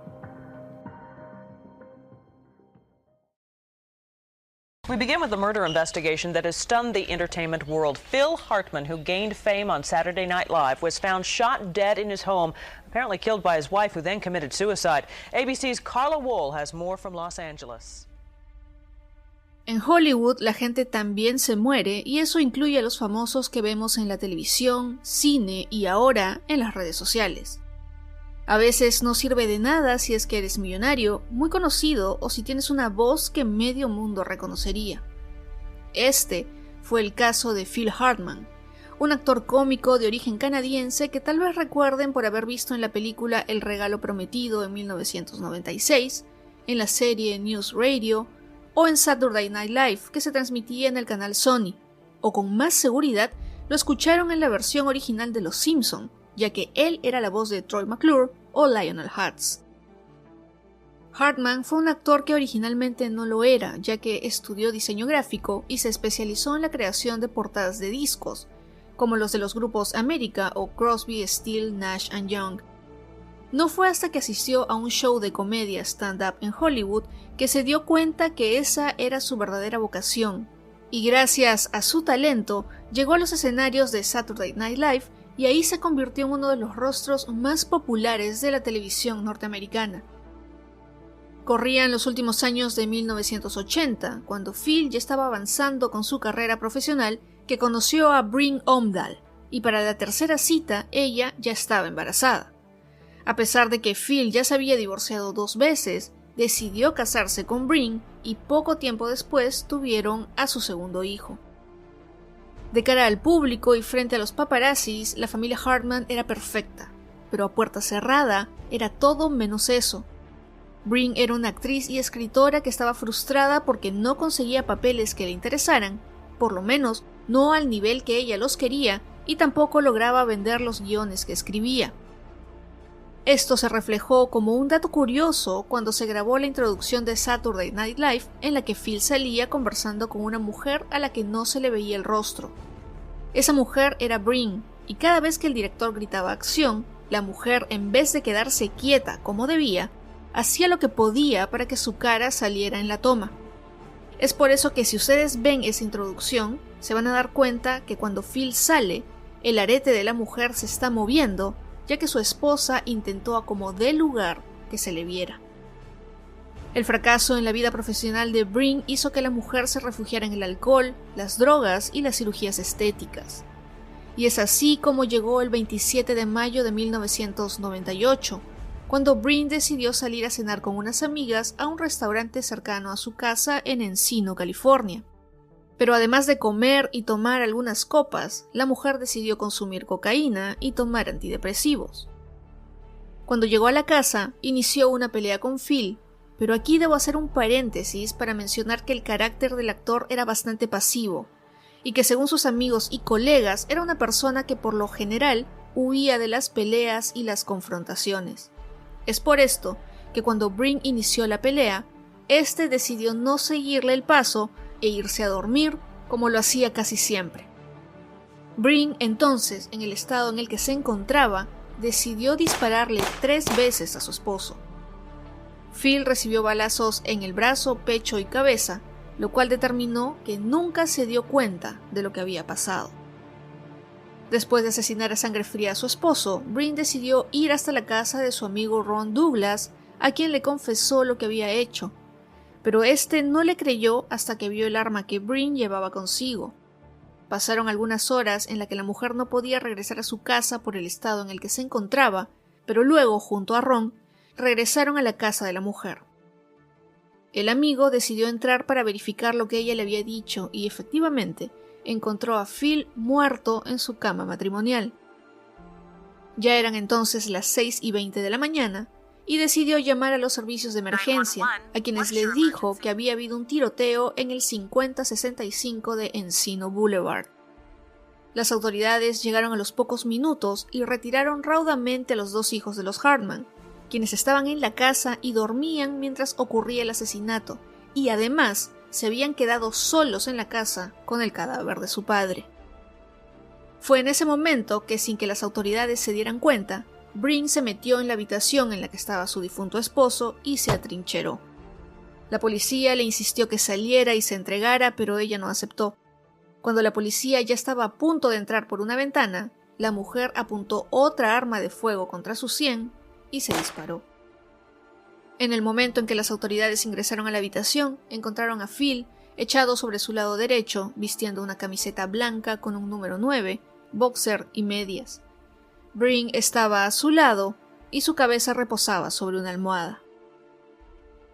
We begin with a murder investigation that has stunned the entertainment world. Phil Hartman, who gained fame on Saturday Night Live, was found shot dead in his home, apparently killed by his wife, who then committed suicide. ABC's Carla Wohl has more from Los Angeles. En Hollywood la gente también se muere y eso incluye a los famosos que vemos en la televisión, cine y ahora en las redes sociales. A veces no sirve de nada si es que eres millonario, muy conocido o si tienes una voz que medio mundo reconocería. Este fue el caso de Phil Hartman, un actor cómico de origen canadiense que tal vez recuerden por haber visto en la película El Regalo Prometido en 1996, en la serie News Radio, o en Saturday Night Live, que se transmitía en el canal Sony, o con más seguridad lo escucharon en la versión original de Los Simpson, ya que él era la voz de Troy McClure o Lionel Hutz. Hartman fue un actor que originalmente no lo era, ya que estudió diseño gráfico y se especializó en la creación de portadas de discos, como los de los grupos America o Crosby, Still, Nash & Young. No fue hasta que asistió a un show de comedia stand-up en Hollywood que se dio cuenta que esa era su verdadera vocación, y gracias a su talento llegó a los escenarios de Saturday Night Live y ahí se convirtió en uno de los rostros más populares de la televisión norteamericana. Corrían los últimos años de 1980, cuando Phil ya estaba avanzando con su carrera profesional, que conoció a Bryn Omdahl, y para la tercera cita ella ya estaba embarazada. A pesar de que Phil ya se había divorciado 2 veces, decidió casarse con Bryn y poco tiempo después tuvieron a su segundo hijo. De cara al público y frente a los paparazzis, la familia Hartman era perfecta, pero a puerta cerrada era todo menos eso. Bryn era una actriz y escritora que estaba frustrada porque no conseguía papeles que le interesaran, por lo menos no al nivel que ella los quería, y tampoco lograba vender los guiones que escribía. Esto se reflejó como un dato curioso cuando se grabó la introducción de Saturday Night Live, en la que Phil salía conversando con una mujer a la que no se le veía el rostro. Esa mujer era Bryn, y cada vez que el director gritaba acción, la mujer, en vez de quedarse quieta como debía, hacía lo que podía para que su cara saliera en la toma. Es por eso que si ustedes ven esa introducción, se van a dar cuenta que cuando Phil sale, el arete de la mujer se está moviendo, ya que su esposa intentó a como dé lugar que se le viera. El fracaso en la vida profesional de Bryn hizo que la mujer se refugiara en el alcohol, las drogas y las cirugías estéticas. Y es así como llegó el 27 de mayo de 1998, cuando Breen decidió salir a cenar con unas amigas a un restaurante cercano a su casa en Encino, California. Pero además de comer y tomar algunas copas, la mujer decidió consumir cocaína y tomar antidepresivos. Cuando llegó a la casa, inició una pelea con Phil, pero aquí debo hacer un paréntesis para mencionar que el carácter del actor era bastante pasivo, y que según sus amigos y colegas era una persona que por lo general huía de las peleas y las confrontaciones. Es por esto que cuando Breen inició la pelea, este decidió no seguirle el paso e irse a dormir como lo hacía casi siempre. Breen, entonces, en el estado en el que se encontraba, decidió dispararle 3 veces a su esposo. Phil recibió balazos en el brazo, pecho y cabeza, lo cual determinó que nunca se dio cuenta de lo que había pasado. Después de asesinar a sangre fría a su esposo, Breen decidió ir hasta la casa de su amigo Ron Douglas, a quien le confesó lo que había hecho, pero este no le creyó hasta que vio el arma que Breen llevaba consigo. Pasaron algunas horas en las que la mujer no podía regresar a su casa por el estado en el que se encontraba, pero luego, junto a Ron, regresaron a la casa de la mujer. El amigo decidió entrar para verificar lo que ella le había dicho y efectivamente encontró a Phil muerto en su cama matrimonial. Ya eran entonces las 6:20 de la mañana y decidió llamar a los servicios de emergencia, a quienes les dijo que había habido un tiroteo en el 5065 de Encino Boulevard. Las autoridades llegaron a los pocos minutos y retiraron raudamente a los 2 hijos de los Hartman, quienes estaban en la casa y dormían mientras ocurría el asesinato, y además se habían quedado solos en la casa con el cadáver de su padre. Fue en ese momento que, sin que las autoridades se dieran cuenta, Breen se metió en la habitación en la que estaba su difunto esposo y se atrincheró. La policía le insistió que saliera y se entregara, pero ella no aceptó. Cuando la policía ya estaba a punto de entrar por una ventana, la mujer apuntó otra arma de fuego contra su sien y se disparó. En el momento en que las autoridades ingresaron a la habitación, encontraron a Phil echado sobre su lado derecho, vistiendo una camiseta blanca con un número 9, boxer y medias. Breen estaba a su lado y su cabeza reposaba sobre una almohada.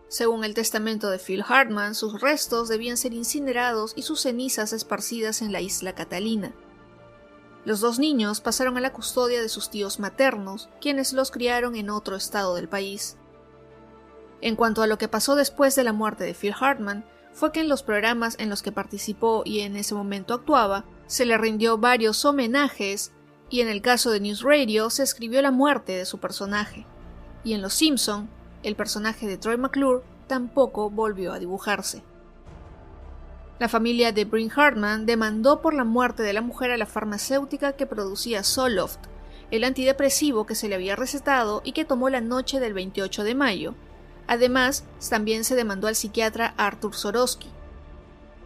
Según el testamento de Phil Hartman, sus restos debían ser incinerados y sus cenizas esparcidas en la isla Catalina. Los 2 niños pasaron a la custodia de sus tíos maternos, quienes los criaron en otro estado del país. En cuanto a lo que pasó después de la muerte de Phil Hartman, fue que en los programas en los que participó y en ese momento actuaba, se le rindió varios homenajes, y en el caso de News Radio se escribió la muerte de su personaje. Y en Los Simpson, el personaje de Troy McClure tampoco volvió a dibujarse. La familia de Breen Hartman demandó por la muerte de la mujer a la farmacéutica que producía Zoloft, el antidepresivo que se le había recetado y que tomó la noche del 28 de mayo. Además, también se demandó al psiquiatra Arthur Sorosky.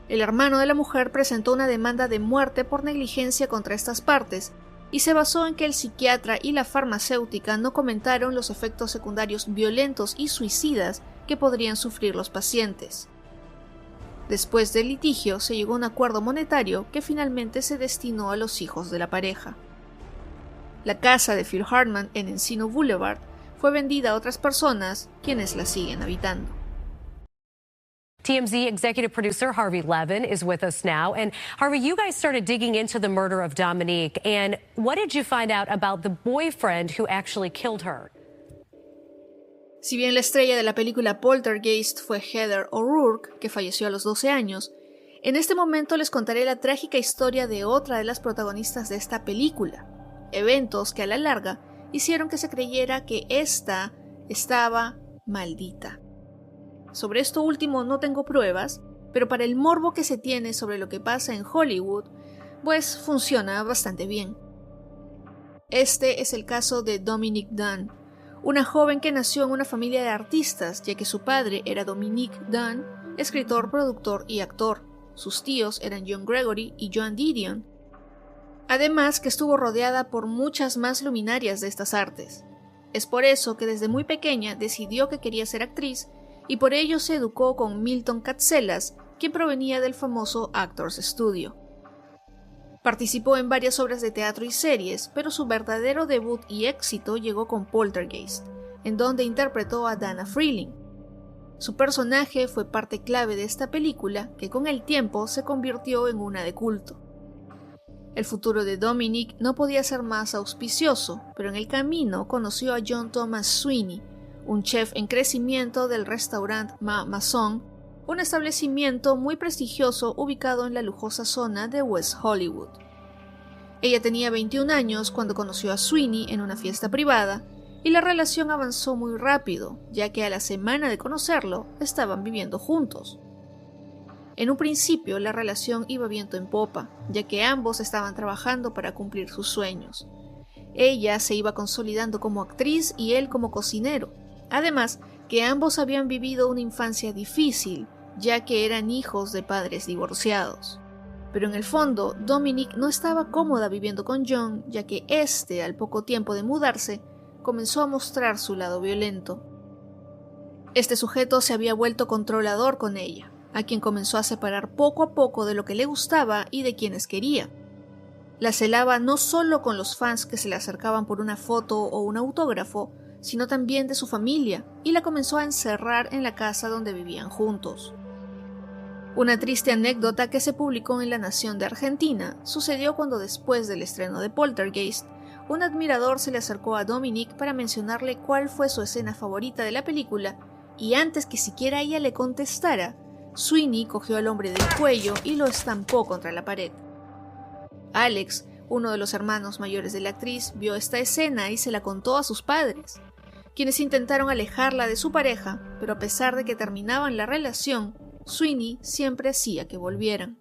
El hermano de la mujer presentó una demanda de muerte por negligencia contra estas partes, y se basó en que el psiquiatra y la farmacéutica no comentaron los efectos secundarios violentos y suicidas que podrían sufrir los pacientes. Después del litigio se llegó a un acuerdo monetario que finalmente se destinó a los hijos de la pareja. La casa de Phil Hartman en Encino Boulevard fue vendida a otras personas, quienes la siguen habitando. TMZ executive producer Harvey Levin is with us now. And Harvey, you guys started digging into the murder of Dominique. And what did you find out about the boyfriend who actually killed her? Si bien la estrella de la película Poltergeist fue Heather O'Rourke, que falleció a los 12 años, en este momento les contaré la trágica historia de otra de las protagonistas de esta película, eventos que a la larga hicieron que se creyera que ésta estaba maldita. Sobre esto último no tengo pruebas, pero para el morbo que se tiene sobre lo que pasa en Hollywood, pues funciona bastante bien. Este es el caso de Dominique Dunne, una joven que nació en una familia de artistas, ya que su padre era Dominique Dunne, escritor, productor y actor. Sus tíos eran John Gregory y Joan Didion. Además que estuvo rodeada por muchas más luminarias de estas artes. Es por eso que desde muy pequeña decidió que quería ser actriz y por ello se educó con Milton Katselas, quien provenía del famoso Actors Studio. Participó en varias obras de teatro y series, pero su verdadero debut y éxito llegó con Poltergeist, en donde interpretó a Dana Freeling. Su personaje fue parte clave de esta película, que con el tiempo se convirtió en una de culto. El futuro de Dominic no podía ser más auspicioso, pero en el camino conoció a John Thomas Sweeney, un chef en crecimiento del restaurante Ma Maison, un establecimiento muy prestigioso ubicado en la lujosa zona de West Hollywood. Ella tenía 21 años cuando conoció a Sweeney en una fiesta privada, y la relación avanzó muy rápido, ya que a la semana de conocerlo estaban viviendo juntos. En un principio la relación iba viento en popa, ya que ambos estaban trabajando para cumplir sus sueños. Ella se iba consolidando como actriz y él como cocinero, además que ambos habían vivido una infancia difícil, ya que eran hijos de padres divorciados. Pero en el fondo, Dominic no estaba cómoda viviendo con John, ya que éste, al poco tiempo de mudarse, comenzó a mostrar su lado violento. Este sujeto se había vuelto controlador con ella, a quien comenzó a separar poco a poco de lo que le gustaba y de quienes quería. La celaba no solo con los fans que se le acercaban por una foto o un autógrafo, sino también de su familia, y la comenzó a encerrar en la casa donde vivían juntos. Una triste anécdota que se publicó en La Nación de Argentina sucedió cuando, después del estreno de Poltergeist, un admirador se le acercó a Dominic para mencionarle cuál fue su escena favorita de la película, y antes que siquiera ella le contestara, Sweeney cogió al hombre del cuello y lo estampó contra la pared. Alex, uno de los hermanos mayores de la actriz, vio esta escena y se la contó a sus padres, quienes intentaron alejarla de su pareja, pero a pesar de que terminaban la relación, Sweeney siempre hacía que volvieran.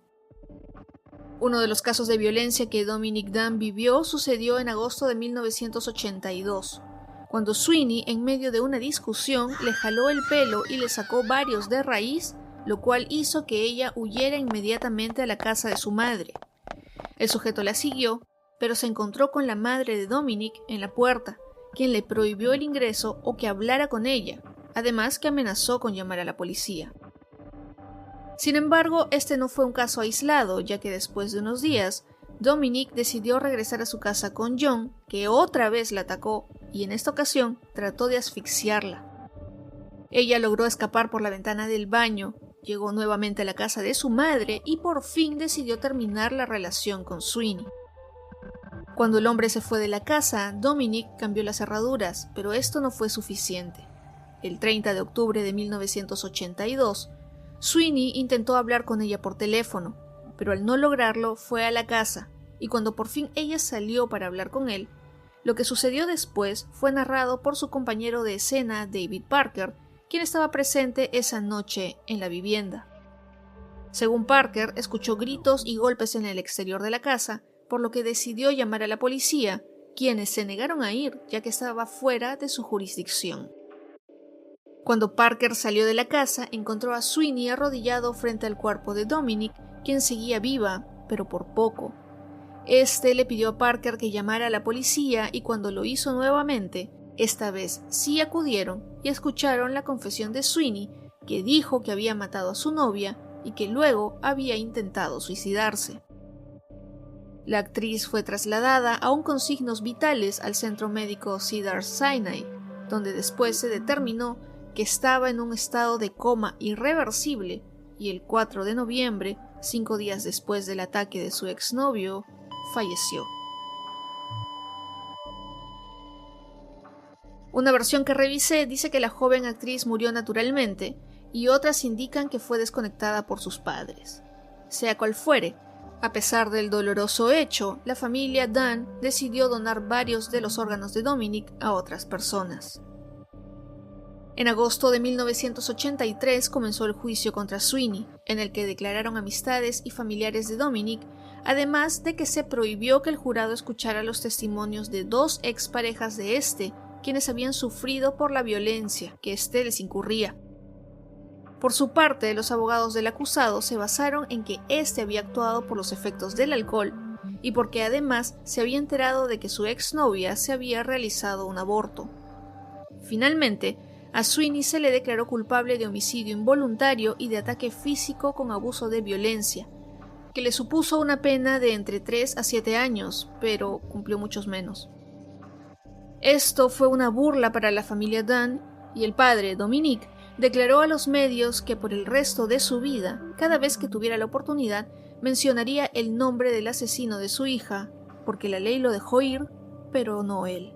Uno de los casos de violencia que Dominic Dunne vivió sucedió en agosto de 1982, cuando Sweeney, en medio de una discusión, le jaló el pelo y le sacó varios de raíz, lo cual hizo que ella huyera inmediatamente a la casa de su madre. El sujeto la siguió, pero se encontró con la madre de Dominic en la puerta, quien le prohibió el ingreso o que hablara con ella, además que amenazó con llamar a la policía. Sin embargo, este no fue un caso aislado, ya que después de unos días, Dominic decidió regresar a su casa con John, que otra vez la atacó y en esta ocasión trató de asfixiarla. Ella logró escapar por la ventana del baño, llegó nuevamente a la casa de su madre y por fin decidió terminar la relación con Sweeney. Cuando el hombre se fue de la casa, Dominic cambió las cerraduras, pero esto no fue suficiente. El 30 de octubre de 1982, Sweeney intentó hablar con ella por teléfono, pero al no lograrlo fue a la casa, y cuando por fin ella salió para hablar con él, lo que sucedió después fue narrado por su compañero de escena David Parker, quien estaba presente esa noche en la vivienda. Según Parker, escuchó gritos y golpes en el exterior de la casa, por lo que decidió llamar a la policía, quienes se negaron a ir ya que estaba fuera de su jurisdicción. Cuando Parker salió de la casa, encontró a Sweeney arrodillado frente al cuerpo de Dominic, quien seguía viva, pero por poco. Este le pidió a Parker que llamara a la policía y cuando lo hizo nuevamente, esta vez sí acudieron y escucharon la confesión de Sweeney, que dijo que había matado a su novia y que luego había intentado suicidarse. La actriz fue trasladada aún con signos vitales al centro médico Cedars-Sinai, donde después se determinó que estaba en un estado de coma irreversible y el 4 de noviembre, 5 días después del ataque de su exnovio, falleció. Una versión que revisé dice que la joven actriz murió naturalmente y otras indican que fue desconectada por sus padres. Sea cual fuere, a pesar del doloroso hecho, la familia Dunne decidió donar varios de los órganos de Dominic a otras personas. En agosto de 1983 comenzó el juicio contra Sweeney, en el que declararon amistades y familiares de Dominic, además de que se prohibió que el jurado escuchara los testimonios de 2 exparejas de este, quienes habían sufrido por la violencia que este les incurría. Por su parte, los abogados del acusado se basaron en que este había actuado por los efectos del alcohol y porque además se había enterado de que su exnovia se había realizado un aborto. Finalmente, a Sweeney se le declaró culpable de homicidio involuntario y de ataque físico con abuso de violencia, que le supuso una pena de entre 3 a 7 años, pero cumplió muchos menos. Esto fue una burla para la familia Dunn, y el padre, Dominic, declaró a los medios que por el resto de su vida, cada vez que tuviera la oportunidad, mencionaría el nombre del asesino de su hija, porque la ley lo dejó ir, pero no él.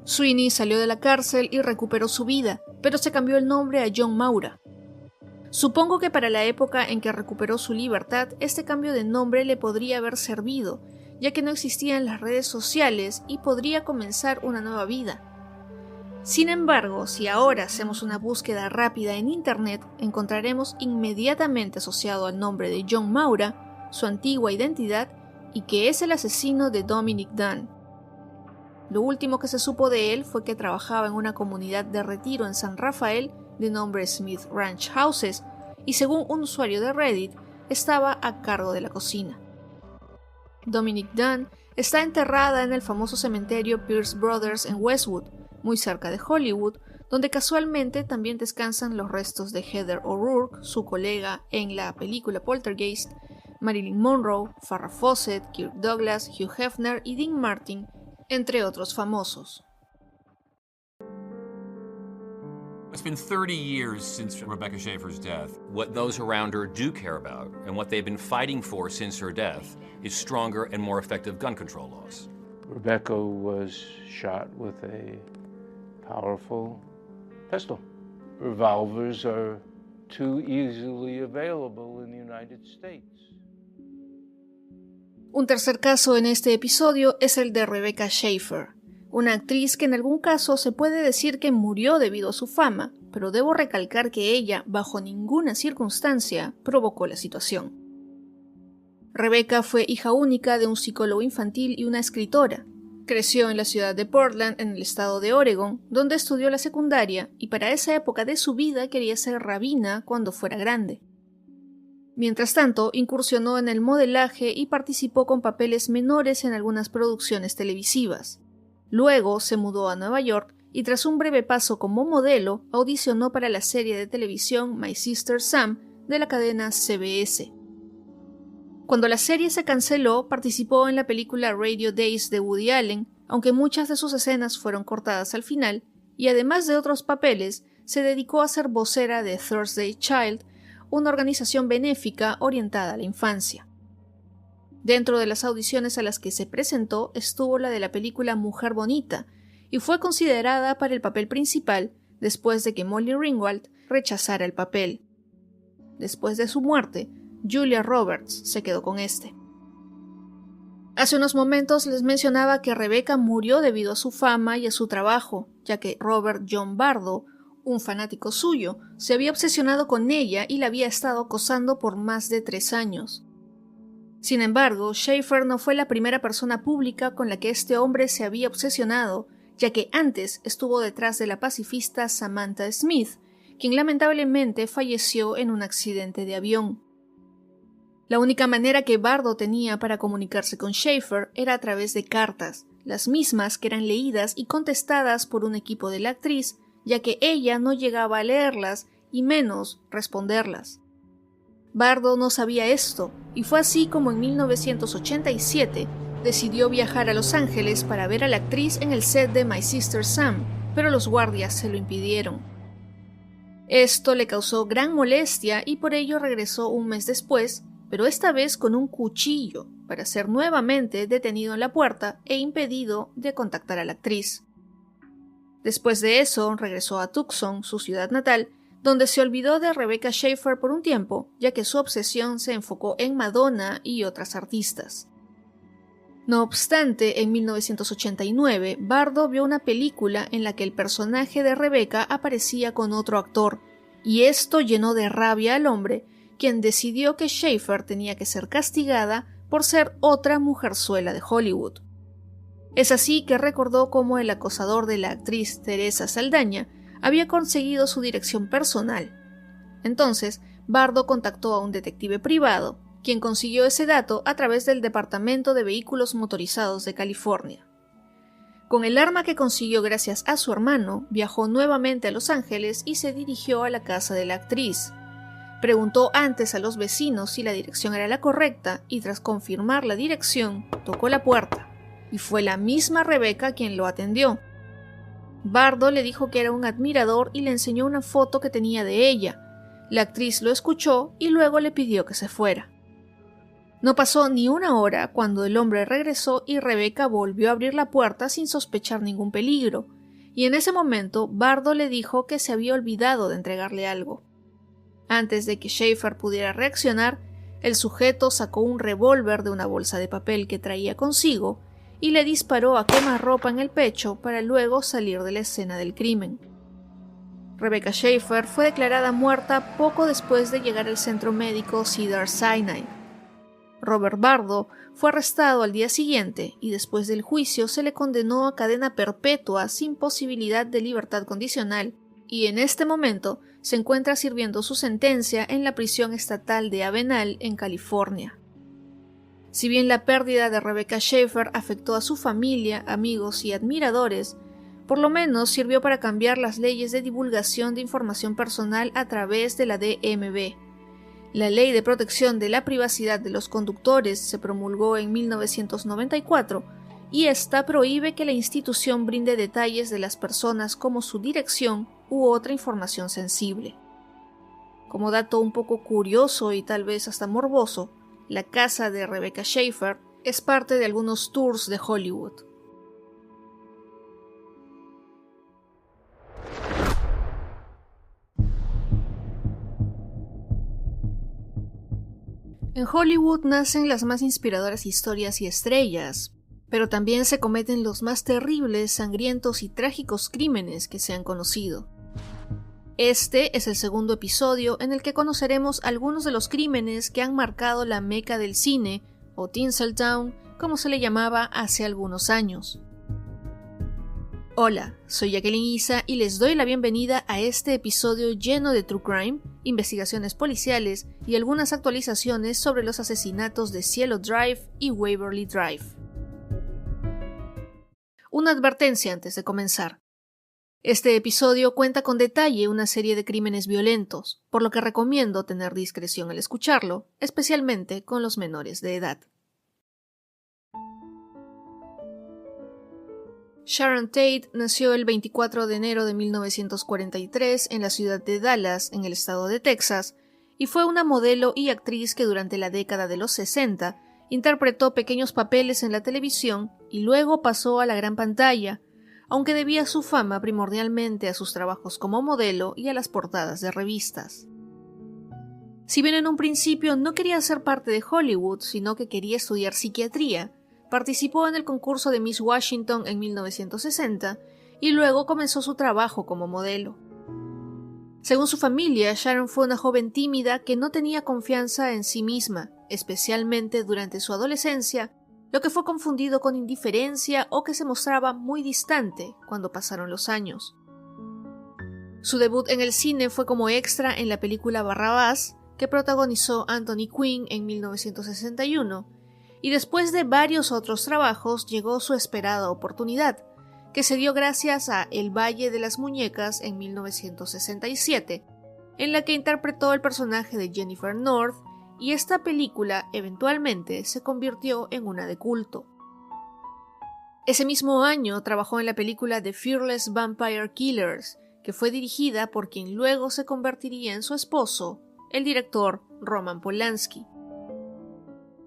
Sweeney salió de la cárcel y recuperó su vida, pero se cambió el nombre a John Maura. Supongo que para la época en que recuperó su libertad, este cambio de nombre le podría haber servido, ya que no existían las redes sociales y podría comenzar una nueva vida. Sin embargo, si ahora hacemos una búsqueda rápida en Internet, encontraremos inmediatamente asociado al nombre de John Maura su antigua identidad y que es el asesino de Dominic Dunn. Lo último que se supo de él fue que trabajaba en una comunidad de retiro en San Rafael de nombre Smith Ranch Houses y, según un usuario de Reddit, estaba a cargo de la cocina. Dominic Dunn está enterrada en el famoso cementerio Pierce Brothers en Westwood, muy cerca de Hollywood, donde casualmente también descansan los restos de Heather O'Rourke, su colega en la película Poltergeist, Marilyn Monroe, Farrah Fawcett, Kirk Douglas, Hugh Hefner y Dean Martin, entre otros famosos. It's been 30 years since Rebecca Schaeffer's death. What those around her do care about, and what they've been fighting for since her death, is stronger and more effective gun control laws. Rebecca was shot with a powerful pistol. Revolvers are too easily available in the United States. Un tercer caso en este episodio es el de Rebecca Schaeffer, una actriz que en algún caso se puede decir que murió debido a su fama, pero debo recalcar que ella, bajo ninguna circunstancia, provocó la situación. Rebecca fue hija única de un psicólogo infantil y una escritora. Creció en la ciudad de Portland, en el estado de Oregon, donde estudió la secundaria y para esa época de su vida quería ser rabina cuando fuera grande. Mientras tanto, incursionó en el modelaje y participó con papeles menores en algunas producciones televisivas. Luego se mudó a Nueva York y tras un breve paso como modelo, audicionó para la serie de televisión My Sister Sam de la cadena CBS. Cuando la serie se canceló, participó en la película Radio Days de Woody Allen, aunque muchas de sus escenas fueron cortadas al final, y además de otros papeles, se dedicó a ser vocera de Thursday Child, una organización benéfica orientada a la infancia. Dentro de las audiciones a las que se presentó estuvo la de la película Mujer Bonita, y fue considerada para el papel principal después de que Molly Ringwald rechazara el papel. Después de su muerte, Julia Roberts se quedó con este. Hace unos momentos les mencionaba que Rebecca murió debido a su fama y a su trabajo, ya que Robert John Bardo, un fanático suyo, se había obsesionado con ella y la había estado acosando por más de 3 años. Sin embargo, Schaeffer no fue la primera persona pública con la que este hombre se había obsesionado, ya que antes estuvo detrás de la pacifista Samantha Smith, quien lamentablemente falleció en un accidente de avión. La única manera que Bardo tenía para comunicarse con Schaeffer era a través de cartas, las mismas que eran leídas y contestadas por un equipo de la actriz, ya que ella no llegaba a leerlas y menos responderlas. Bardo no sabía esto, y fue así como en 1987 decidió viajar a Los Ángeles para ver a la actriz en el set de My Sister Sam, pero los guardias se lo impidieron. Esto le causó gran molestia y por ello regresó un mes después, pero esta vez con un cuchillo, para ser nuevamente detenido en la puerta e impedido de contactar a la actriz. Después de eso, regresó a Tucson, su ciudad natal, donde se olvidó de Rebecca Schaeffer por un tiempo, ya que su obsesión se enfocó en Madonna y otras artistas. No obstante, en 1989, Bardo vio una película en la que el personaje de Rebecca aparecía con otro actor, y esto llenó de rabia al hombre, quien decidió que Schaeffer tenía que ser castigada por ser otra mujerzuela de Hollywood. Es así que recordó cómo el acosador de la actriz Teresa Saldaña había conseguido su dirección personal. Entonces, Bardo contactó a un detective privado, quien consiguió ese dato a través del Departamento de Vehículos Motorizados de California. Con el arma que consiguió gracias a su hermano, viajó nuevamente a Los Ángeles y se dirigió a la casa de la actriz. Preguntó antes a los vecinos si la dirección era la correcta y tras confirmar la dirección, tocó la puerta, y fue la misma Rebecca quien lo atendió. Bardo le dijo que era un admirador y le enseñó una foto que tenía de ella. La actriz lo escuchó y luego le pidió que se fuera. No pasó ni una hora cuando el hombre regresó y Rebecca volvió a abrir la puerta sin sospechar ningún peligro, y en ese momento Bardo le dijo que se había olvidado de entregarle algo. Antes de que Schaefer pudiera reaccionar, el sujeto sacó un revólver de una bolsa de papel que traía consigo y le disparó a quemarropa en el pecho para luego salir de la escena del crimen. Rebecca Schaefer fue declarada muerta poco después de llegar al centro médico Cedars-Sinai. Robert Bardo fue arrestado al día siguiente y después del juicio se le condenó a cadena perpetua sin posibilidad de libertad condicional y en este momento se encuentra sirviendo su sentencia en la prisión estatal de Avenal en California. Si bien la pérdida de Rebecca Schaefer afectó a su familia, amigos y admiradores, por lo menos sirvió para cambiar las leyes de divulgación de información personal a través de la DMV. La Ley de Protección de la Privacidad de los Conductores se promulgó en 1994 y esta prohíbe que la institución brinde detalles de las personas como su dirección u otra información sensible. Como dato un poco curioso y tal vez hasta morboso, la casa de Rebecca Schaefer es parte de algunos tours de Hollywood. En Hollywood nacen las más inspiradoras historias y estrellas, pero también se cometen los más terribles, sangrientos y trágicos crímenes que se han conocido. Este es el segundo episodio en el que conoceremos algunos de los crímenes que han marcado la meca del cine, o Tinseltown, como se le llamaba hace algunos años. Hola, soy Jacqueline Isa y les doy la bienvenida a este episodio lleno de true crime, investigaciones policiales y algunas actualizaciones sobre los asesinatos de Cielo Drive y Waverly Drive. Una advertencia antes de comenzar. Este episodio cuenta con detalle una serie de crímenes violentos, por lo que recomiendo tener discreción al escucharlo, especialmente con los menores de edad. Sharon Tate nació el 24 de enero de 1943 en la ciudad de Dallas, en el estado de Texas, y fue una modelo y actriz que durante la década de los 60 interpretó pequeños papeles en la televisión y luego pasó a la gran pantalla, aunque debía su fama primordialmente a sus trabajos como modelo y a las portadas de revistas. Si bien en un principio no quería ser parte de Hollywood, sino que quería estudiar psiquiatría, participó en el concurso de Miss Washington en 1960 y luego comenzó su trabajo como modelo. Según su familia, Sharon fue una joven tímida que no tenía confianza en sí misma, especialmente durante su adolescencia, lo que fue confundido con indiferencia o que se mostraba muy distante cuando pasaron los años. Su debut en el cine fue como extra en la película Barrabás, que protagonizó Anthony Quinn en 1961, y después de varios otros trabajos llegó su esperada oportunidad, que se dio gracias a El Valle de las Muñecas en 1967, en la que interpretó el personaje de Jennifer North, y esta película eventualmente se convirtió en una de culto. Ese mismo año trabajó en la película The Fearless Vampire Killers, que fue dirigida por quien luego se convertiría en su esposo, el director Roman Polanski.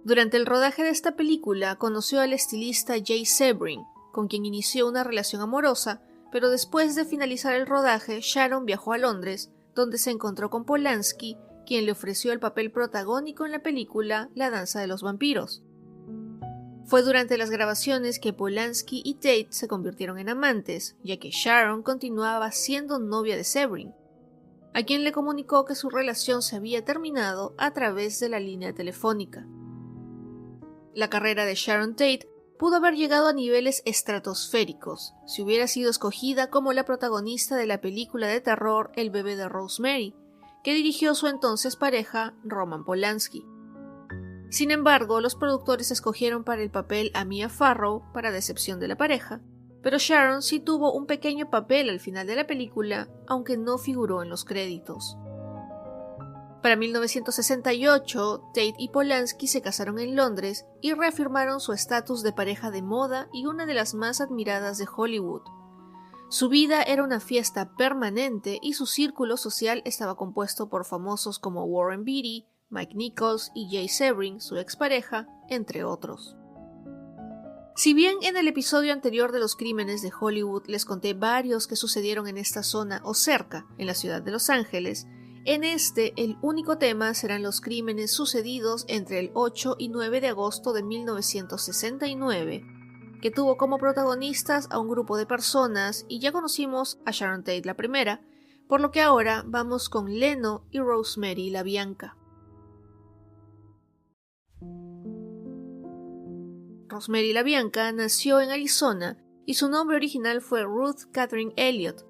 Durante el rodaje de esta película conoció al estilista Jay Sebring, con quien inició una relación amorosa, pero después de finalizar el rodaje, Sharon viajó a Londres, donde se encontró con Polanski, quien le ofreció el papel protagónico en la película La Danza de los Vampiros. Fue durante las grabaciones que Polanski y Tate se convirtieron en amantes, ya que Sharon continuaba siendo novia de Sebring, a quien le comunicó que su relación se había terminado a través de la línea telefónica. La carrera de Sharon Tate pudo haber llegado a niveles estratosféricos si hubiera sido escogida como la protagonista de la película de terror El bebé de Rosemary, que dirigió su entonces pareja Roman Polanski. Sin embargo, los productores escogieron para el papel a Mia Farrow, para decepción de la pareja, pero Sharon sí tuvo un pequeño papel al final de la película, aunque no figuró en los créditos. Para 1968, Tate y Polanski se casaron en Londres y reafirmaron su estatus de pareja de moda y una de las más admiradas de Hollywood. Su vida era una fiesta permanente y su círculo social estaba compuesto por famosos como Warren Beatty, Mike Nichols y Jay Sebring, su expareja, entre otros. Si bien en el episodio anterior de los crímenes de Hollywood les conté varios que sucedieron en esta zona o cerca, en la ciudad de Los Ángeles, en este el único tema serán los crímenes sucedidos entre el 8 y 9 de agosto de 1969, que tuvo como protagonistas a un grupo de personas y ya conocimos a Sharon Tate la primera, por lo que ahora vamos con Leno y Rosemary LaBianca. Rosemary LaBianca nació en Arizona y su nombre original fue Ruth Catherine Elliott,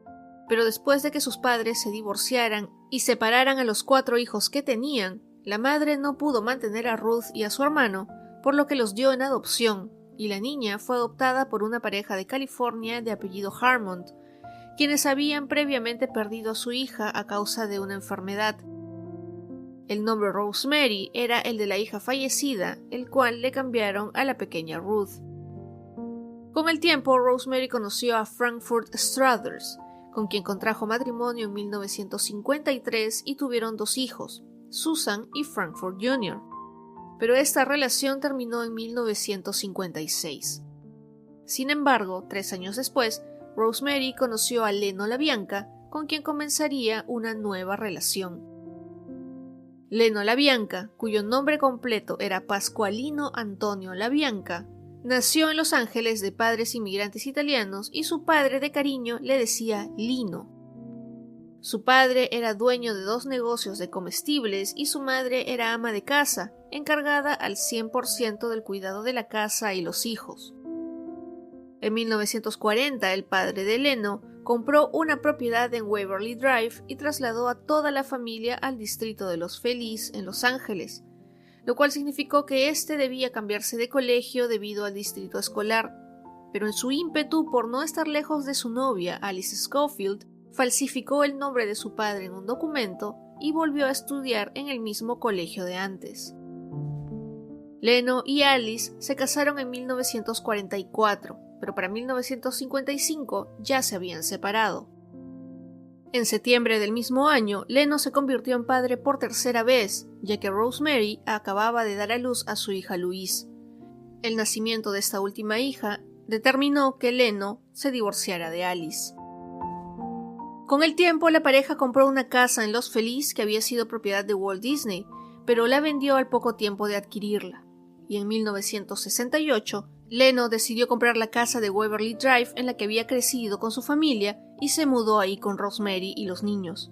pero después de que sus padres se divorciaran y separaran a los 4 hijos que tenían, la madre no pudo mantener a Ruth y a su hermano, por lo que los dio en adopción, y la niña fue adoptada por una pareja de California de apellido Harmon, quienes habían previamente perdido a su hija a causa de una enfermedad. El nombre Rosemary era el de la hija fallecida, el cual le cambiaron a la pequeña Ruth. Con el tiempo, Rosemary conoció a Frankfurt Struthers, con quien contrajo matrimonio en 1953 y tuvieron 2 hijos, Susan y Frankfurt Jr., pero esta relación terminó en 1956. Sin embargo, 3 años después, Rosemary conoció a Leno LaBianca, con quien comenzaría una nueva relación. Leno LaBianca, cuyo nombre completo era Pasqualino Antonio LaBianca, nació en Los Ángeles de padres inmigrantes italianos y su padre de cariño le decía Lino. Su padre era dueño de 2 negocios de comestibles y su madre era ama de casa, encargada al 100% del cuidado de la casa y los hijos. En 1940, el padre de Leno compró una propiedad en Waverly Drive y trasladó a toda la familia al distrito de Los Feliz en Los Ángeles, lo cual significó que éste debía cambiarse de colegio debido al distrito escolar, pero en su ímpetu por no estar lejos de su novia, Alice Schofield, falsificó el nombre de su padre en un documento y volvió a estudiar en el mismo colegio de antes. Leno y Alice se casaron en 1944, pero para 1955 ya se habían separado. En septiembre del mismo año, Leno se convirtió en padre por 3ª vez, ya que Rosemary acababa de dar a luz a su hija Louise. El nacimiento de esta última hija determinó que Leno se divorciara de Alice. Con el tiempo, la pareja compró una casa en Los Feliz que había sido propiedad de Walt Disney, pero la vendió al poco tiempo de adquirirla. Y en 1968, Leno decidió comprar la casa de Waverly Drive en la que había crecido con su familia y se mudó ahí con Rosemary y los niños.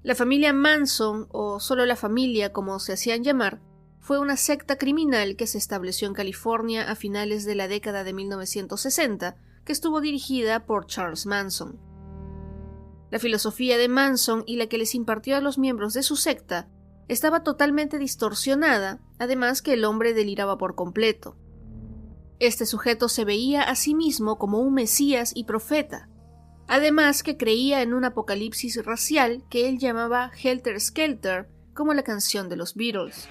La familia Manson, o solo la familia como se hacían llamar, fue una secta criminal que se estableció en California a finales de la década de 1960, que estuvo dirigida por Charles Manson. La filosofía de Manson y la que les impartió a los miembros de su secta estaba totalmente distorsionada, además que el hombre deliraba por completo. Este sujeto se veía a sí mismo como un mesías y profeta, además que creía en un apocalipsis racial que él llamaba Helter Skelter, como la canción de los Beatles.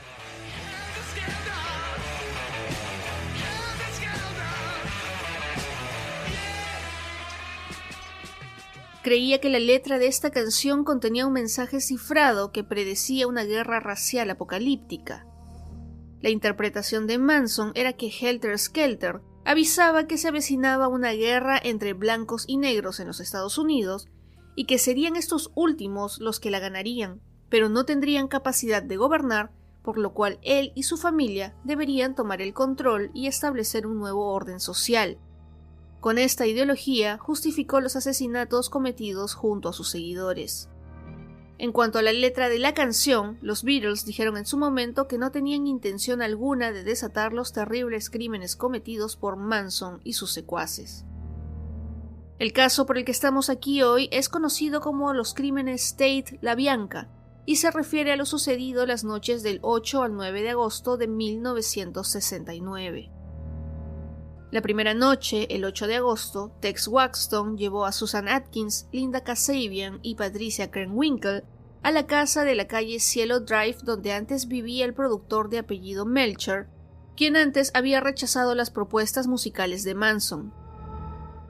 Creía que la letra de esta canción contenía un mensaje cifrado que predecía una guerra racial apocalíptica. La interpretación de Manson era que Helter Skelter avisaba que se avecinaba una guerra entre blancos y negros en los Estados Unidos y que serían estos últimos los que la ganarían, pero no tendrían capacidad de gobernar, por lo cual él y su familia deberían tomar el control y establecer un nuevo orden social. Con esta ideología justificó los asesinatos cometidos junto a sus seguidores. En cuanto a la letra de la canción, los Beatles dijeron en su momento que no tenían intención alguna de desatar los terribles crímenes cometidos por Manson y sus secuaces. El caso por el que estamos aquí hoy es conocido como los crímenes Tate-LaBianca y se refiere a lo sucedido las noches del 8 al 9 de agosto de 1969. La primera noche, el 8 de agosto, Tex Watson llevó a Susan Atkins, Linda Kasabian y Patricia Krenwinkel a la casa de la calle Cielo Drive donde antes vivía el productor de apellido Melcher, quien antes había rechazado las propuestas musicales de Manson.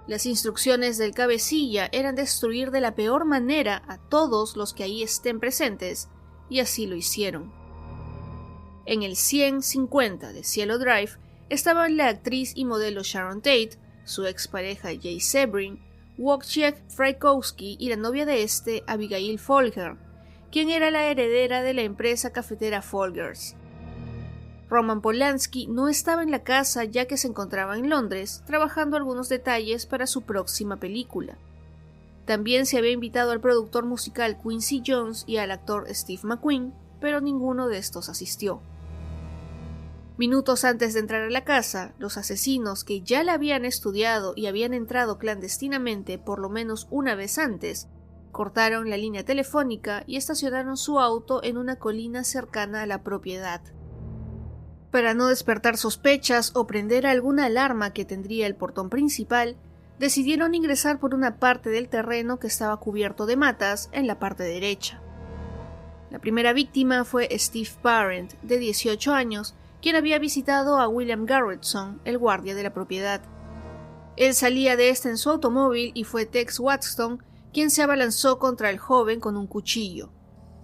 Las instrucciones del cabecilla eran destruir de la peor manera a todos los que ahí estén presentes, y así lo hicieron. En el 150 de Cielo Drive estaban la actriz y modelo Sharon Tate, su expareja Jay Sebring, Wojciech Frykowski y la novia de este, Abigail Folger, quien era la heredera de la empresa cafetera Folgers. Roman Polanski no estaba en la casa ya que se encontraba en Londres trabajando algunos detalles para su próxima película. También se había invitado al productor musical Quincy Jones y al actor Steve McQueen, pero ninguno de estos asistió. Minutos antes de entrar a la casa, los asesinos que ya la habían estudiado y habían entrado clandestinamente por lo menos una vez antes, cortaron la línea telefónica y estacionaron su auto en una colina cercana a la propiedad. Para no despertar sospechas o prender alguna alarma que tendría el portón principal, decidieron ingresar por una parte del terreno que estaba cubierto de matas en la parte derecha. La primera víctima fue Steve Parent, de 18 años, quien había visitado a William Garretson, el guardia de la propiedad. Él salía de este en su automóvil y fue Tex Watson quien se abalanzó contra el joven con un cuchillo.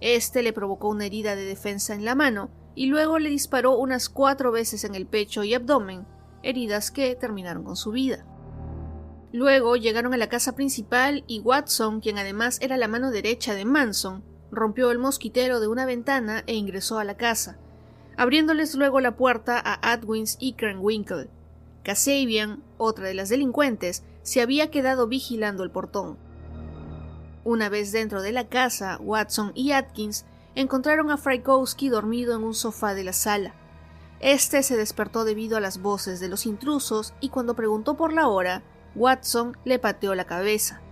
Este le provocó una herida de defensa en la mano y luego le disparó unas 4 veces en el pecho y abdomen, heridas que terminaron con su vida. Luego llegaron a la casa principal y Watson, quien además era la mano derecha de Manson, rompió el mosquitero de una ventana e ingresó a la casa, abriéndoles luego la puerta a Atkins y Krenwinkel. Kasabian, otra de las delincuentes, se había quedado vigilando el portón. Una vez dentro de la casa, Watson y Atkins encontraron a Frykowski dormido en un sofá de la sala. Este se despertó debido a las voces de los intrusos y cuando preguntó por la hora, Watson le pateó la cabeza.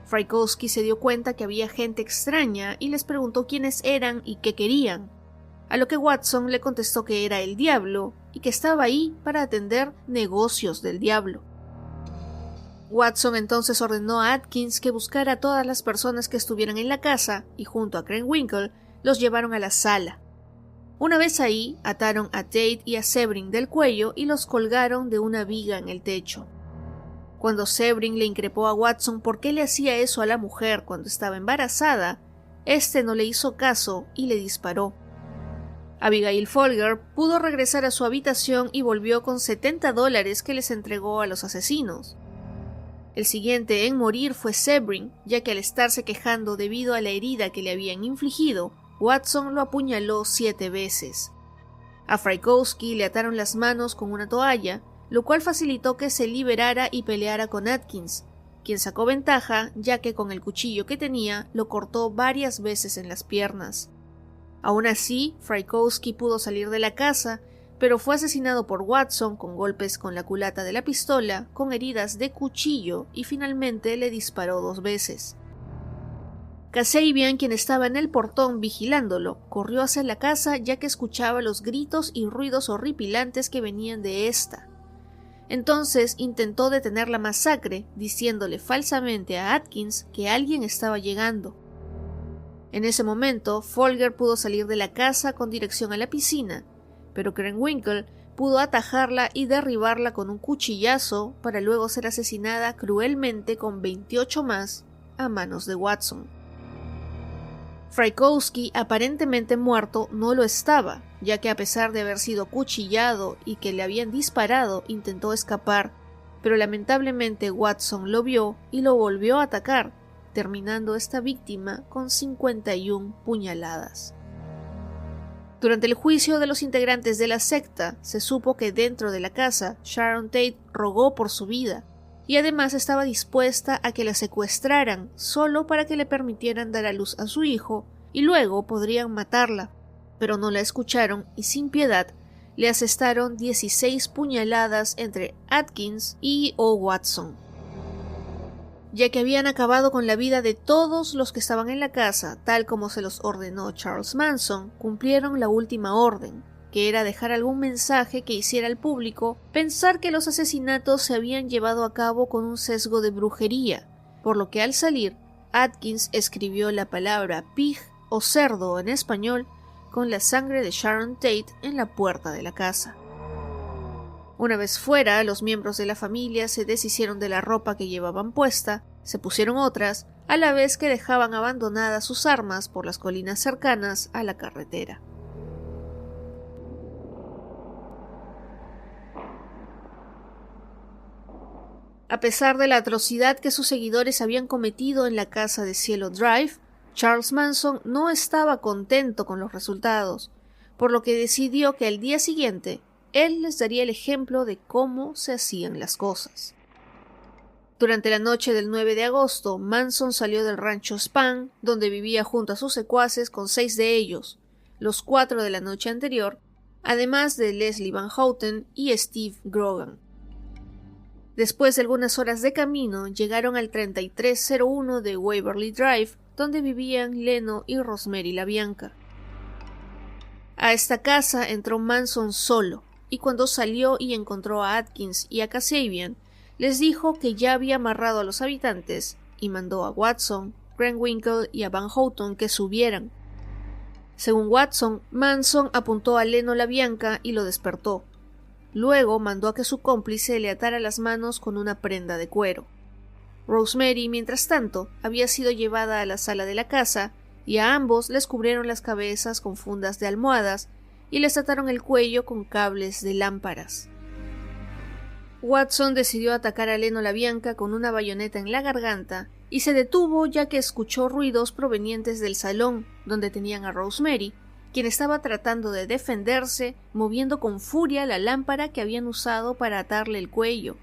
Frykowski se dio cuenta que había gente extraña y les preguntó quiénes eran y qué querían, a lo que Watson le contestó que era el diablo y que estaba ahí para atender negocios del diablo. Watson entonces ordenó a Atkins que buscara a todas las personas que estuvieran en la casa y junto a Krenwinkel los llevaron a la sala. Una vez ahí, ataron a Tate y a Sebring del cuello y los colgaron de una viga en el techo. Cuando Sebring le increpó a Watson por qué le hacía eso a la mujer cuando estaba embarazada, este no le hizo caso y le disparó. Abigail Folger pudo regresar a su habitación y volvió con $70 que les entregó a los asesinos. El siguiente en morir fue Sebring, ya que al estarse quejando debido a la herida que le habían infligido, Watson lo apuñaló 7 veces. A Frykowski le ataron las manos con una toalla, lo cual facilitó que se liberara y peleara con Atkins, quien sacó ventaja ya que con el cuchillo que tenía lo cortó varias veces en las piernas. Aún así, Frykowski pudo salir de la casa, pero fue asesinado por Watson con golpes con la culata de la pistola, con heridas de cuchillo y finalmente le disparó 2 veces. Kasabian, quien estaba en el portón vigilándolo, corrió hacia la casa ya que escuchaba los gritos y ruidos horripilantes que venían de esta. Entonces intentó detener la masacre, diciéndole falsamente a Atkins que alguien estaba llegando. En ese momento, Folger pudo salir de la casa con dirección a la piscina, pero Krenwinkel pudo atajarla y derribarla con un cuchillazo para luego ser asesinada cruelmente con 28 más a manos de Watson. Frykowski, aparentemente muerto, no lo estaba, ya que a pesar de haber sido cuchillado y que le habían disparado, intentó escapar, pero lamentablemente Watson lo vio y lo volvió a atacar, terminando esta víctima con 51 puñaladas. Durante el juicio de los integrantes de la secta, se supo que dentro de la casa, Sharon Tate rogó por su vida, y además estaba dispuesta a que la secuestraran solo para que le permitieran dar a luz a su hijo, y luego podrían matarla, pero no la escucharon y sin piedad le asestaron 16 puñaladas entre Atkins y Watson. Ya que habían acabado con la vida de todos los que estaban en la casa, tal como se los ordenó Charles Manson, cumplieron la última orden, que era dejar algún mensaje que hiciera al público pensar que los asesinatos se habían llevado a cabo con un sesgo de brujería, por lo que al salir, Atkins escribió la palabra pig o cerdo en español con la sangre de Sharon Tate en la puerta de la casa. Una vez fuera, los miembros de la familia se deshicieron de la ropa que llevaban puesta, se pusieron otras, a la vez que dejaban abandonadas sus armas por las colinas cercanas a la carretera. A pesar de la atrocidad que sus seguidores habían cometido en la casa de Cielo Drive, Charles Manson no estaba contento con los resultados, por lo que decidió que al día siguiente él les daría el ejemplo de cómo se hacían las cosas. Durante la noche del 9 de agosto, Manson salió del rancho Spahn, donde vivía junto a sus secuaces con 6 de ellos, los 4 de la noche anterior, además de Leslie Van Houten y Steve Grogan. Después de algunas horas de camino, llegaron al 3301 de Waverly Drive, donde vivían Leno y Rosemary LaBianca. A esta casa entró Manson solo, y cuando salió y encontró a Atkins y a Kasabian, les dijo que ya había amarrado a los habitantes y mandó a Watson, Krenwinkel y a Van Houten que subieran. Según Watson, Manson apuntó a Leno LaBianca y lo despertó. Luego mandó a que su cómplice le atara las manos con una prenda de cuero. Rosemary, mientras tanto, había sido llevada a la sala de la casa y a ambos les cubrieron las cabezas con fundas de almohadas y les ataron el cuello con cables de lámparas. Watson decidió atacar a Leno LaBianca con una bayoneta en la garganta y se detuvo ya que escuchó ruidos provenientes del salón donde tenían a Rosemary, quien estaba tratando de defenderse, moviendo con furia la lámpara que habían usado para atarle el cuello.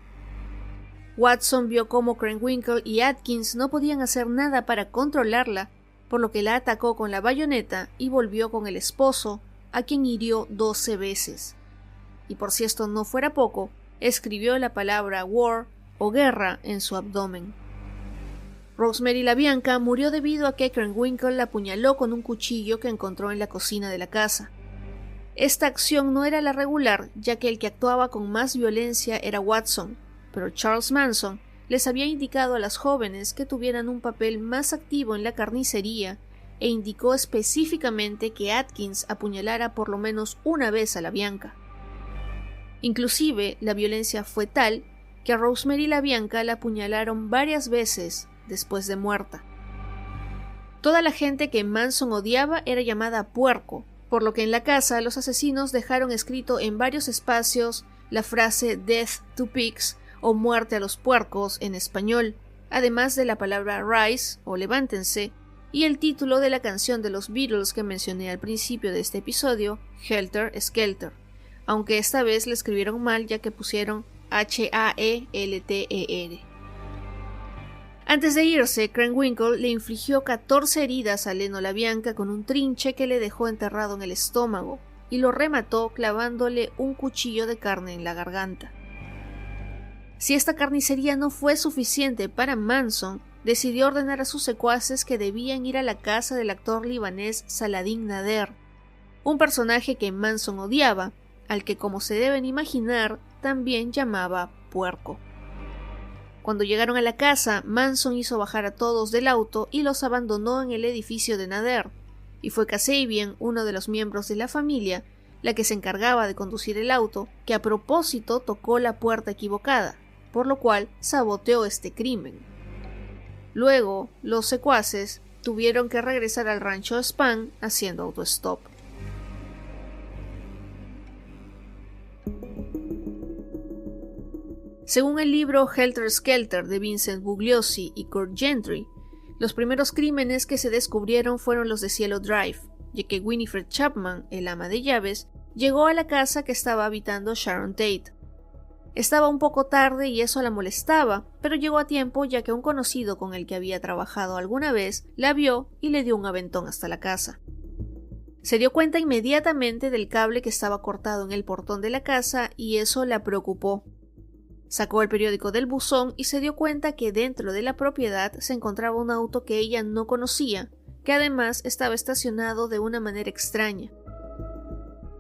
Watson vio cómo Krenwinkel y Atkins no podían hacer nada para controlarla, por lo que la atacó con la bayoneta y volvió con el esposo, a quien hirió 12 veces. Y por si esto no fuera poco, escribió la palabra war o guerra en su abdomen. Rosemary LaBianca murió debido a que Krenwinkel la apuñaló con un cuchillo que encontró en la cocina de la casa. Esta acción no era la regular, ya que el que actuaba con más violencia era Watson, pero Charles Manson les había indicado a las jóvenes que tuvieran un papel más activo en la carnicería e indicó específicamente que Atkins apuñalara por lo menos una vez a LaBianca. Inclusive, la violencia fue tal que a Rosemary LaBianca la apuñalaron varias veces después de muerta. Toda la gente que Manson odiaba era llamada puerco, por lo que en la casa los asesinos dejaron escrito en varios espacios la frase Death to Pigs o muerte a los puercos en español, además de la palabra rise o levántense, y el título de la canción de los Beatles que mencioné al principio de este episodio, Helter Skelter, aunque esta vez le escribieron mal ya que pusieron H-A-E-L-T-E-R. Antes de irse, Krenwinkel le infligió 14 heridas a Leno LaBianca con un trinche que le dejó enterrado en el estómago, y lo remató clavándole un cuchillo de carne en la garganta. Si esta carnicería no fue suficiente para Manson, decidió ordenar a sus secuaces que debían ir a la casa del actor libanés Saladin Nader, un personaje que Manson odiaba, al que, como se deben imaginar, también llamaba puerco. Cuando llegaron a la casa, Manson hizo bajar a todos del auto y los abandonó en el edificio de Nader, y fue Kasabian, uno de los miembros de la familia, la que se encargaba de conducir el auto, que a propósito tocó la puerta equivocada, por lo cual saboteó este crimen. Luego, los secuaces tuvieron que regresar al rancho Spahn haciendo autostop. Según el libro Helter Skelter de Vincent Bugliosi y Kurt Gentry, los primeros crímenes que se descubrieron fueron los de Cielo Drive, ya que Winifred Chapman, el ama de llaves, llegó a la casa que estaba habitando Sharon Tate. Estaba un poco tarde y eso la molestaba, pero llegó a tiempo ya que un conocido con el que había trabajado alguna vez la vio y le dio un aventón hasta la casa. Se dio cuenta inmediatamente del cable que estaba cortado en el portón de la casa y eso la preocupó. Sacó el periódico del buzón y se dio cuenta que dentro de la propiedad se encontraba un auto que ella no conocía, que además estaba estacionado de una manera extraña.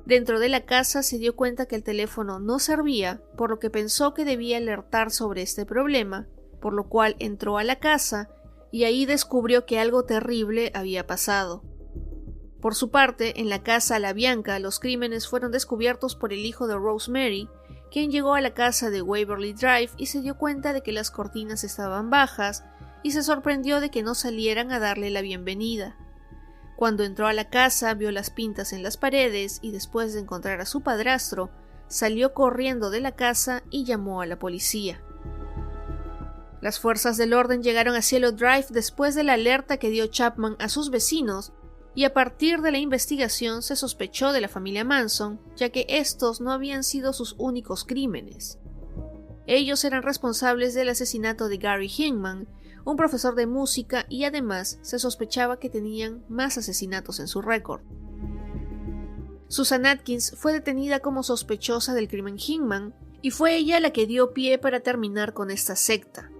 Dentro de la casa se dio cuenta que el teléfono no servía, por lo que pensó que debía alertar sobre este problema, por lo cual entró a la casa y ahí descubrió que algo terrible había pasado. Por su parte, en la casa La Bianca, los crímenes fueron descubiertos por el hijo de Rosemary, quien llegó a la casa de Waverly Drive y se dio cuenta de que las cortinas estaban bajas y se sorprendió de que no salieran a darle la bienvenida. Cuando entró a la casa, vio las pintas en las paredes y después de encontrar a su padrastro, salió corriendo de la casa y llamó a la policía. Las fuerzas del orden llegaron a Cielo Drive después de la alerta que dio Chapman a sus vecinos, y a partir de la investigación se sospechó de la familia Manson, ya que estos no habían sido sus únicos crímenes. Ellos eran responsables del asesinato de Gary Hinman, un profesor de música, y además se sospechaba que tenían más asesinatos en su récord. Susan Atkins fue detenida como sospechosa del crimen Hinman, y fue ella la que dio pie para terminar con esta secta.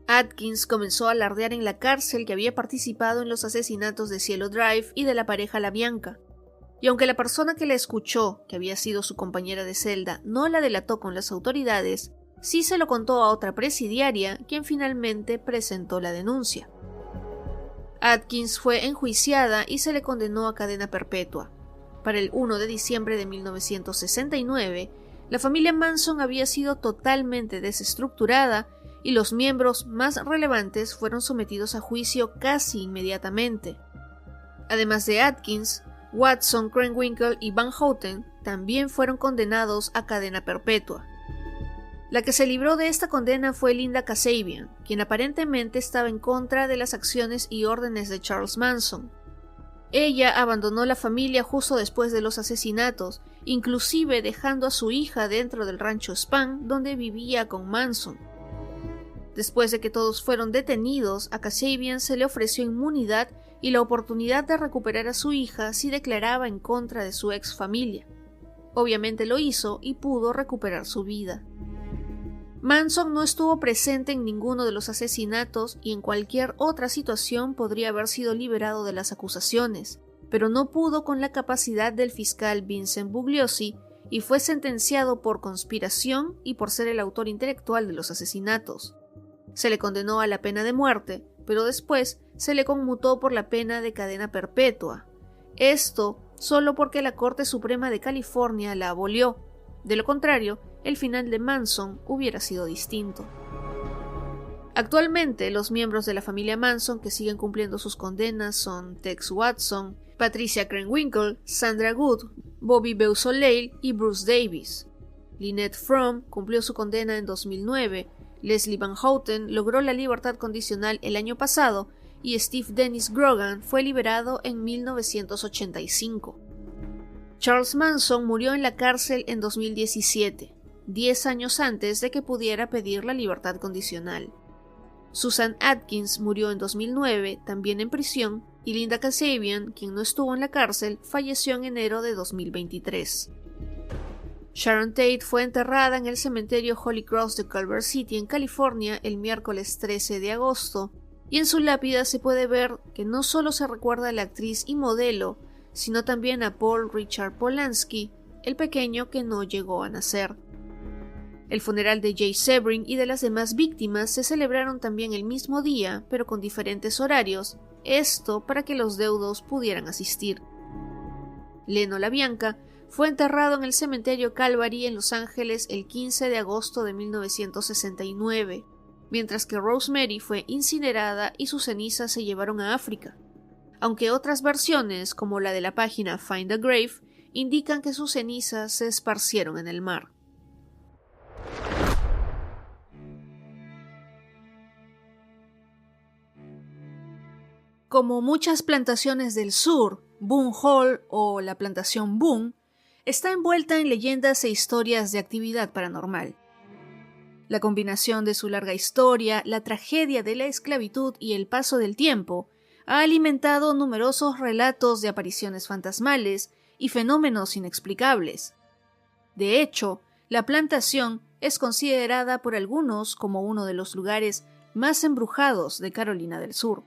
Atkins comenzó a alardear en la cárcel que había participado en los asesinatos de Cielo Drive y de la pareja La Bianca, y aunque la persona que la escuchó, que había sido su compañera de celda, no la delató con las autoridades, sí se lo contó a otra presidiaria, quien finalmente presentó la denuncia. Atkins fue enjuiciada y se le condenó a cadena perpetua. Para el 1 de diciembre de 1969, la familia Manson había sido totalmente desestructurada y los miembros más relevantes fueron sometidos a juicio casi inmediatamente. Además de Atkins, Watson, Krenwinkel y Van Houten también fueron condenados a cadena perpetua. La que se libró de esta condena fue Linda Kasabian, quien aparentemente estaba en contra de las acciones y órdenes de Charles Manson. Ella abandonó la familia justo después de los asesinatos, inclusive dejando a su hija dentro del rancho Spahn, donde vivía con Manson. Después de que todos fueron detenidos, a Kasabian se le ofreció inmunidad y la oportunidad de recuperar a su hija si declaraba en contra de su ex familia. Obviamente lo hizo y pudo recuperar su vida. Manson no estuvo presente en ninguno de los asesinatos y en cualquier otra situación podría haber sido liberado de las acusaciones, pero no pudo con la capacidad del fiscal Vincent Bugliosi y fue sentenciado por conspiración y por ser el autor intelectual de los asesinatos. Se le condenó a la pena de muerte, pero después se le conmutó por la pena de cadena perpetua. Esto solo porque la Corte Suprema de California la abolió. De lo contrario, el final de Manson hubiera sido distinto. Actualmente, los miembros de la familia Manson que siguen cumpliendo sus condenas son Tex Watson, Patricia Krenwinkel, Sandra Good, Bobby Beausoleil y Bruce Davis. Lynette Fromm cumplió su condena en 2009, Leslie Van Houten logró la libertad condicional el año pasado y Steve Dennis Grogan fue liberado en 1985. Charles Manson murió en la cárcel en 2017, 10 años antes de que pudiera pedir la libertad condicional. Susan Atkins murió en 2009, también en prisión, y Linda Kasabian, quien no estuvo en la cárcel, falleció en enero de 2023. Sharon Tate fue enterrada en el cementerio Holy Cross de Culver City, en California, el miércoles 13 de agosto, y en su lápida se puede ver que no solo se recuerda a la actriz y modelo, sino también a Paul Richard Polanski, el pequeño que no llegó a nacer. El funeral de Jay Sebring y de las demás víctimas se celebraron también el mismo día, pero con diferentes horarios, esto para que los deudos pudieran asistir. Leno LaBianca fue enterrado en el cementerio Calvary en Los Ángeles el 15 de agosto de 1969, mientras que Rosemary fue incinerada y sus cenizas se llevaron a África, aunque otras versiones, como la de la página Find a Grave, indican que sus cenizas se esparcieron en el mar. Como muchas plantaciones del sur, Boone Hall o la plantación Boone está envuelta en leyendas e historias de actividad paranormal. La combinación de su larga historia, la tragedia de la esclavitud y el paso del tiempo ha alimentado numerosos relatos de apariciones fantasmales y fenómenos inexplicables. De hecho, la plantación es considerada por algunos como uno de los lugares más embrujados de Carolina del Sur.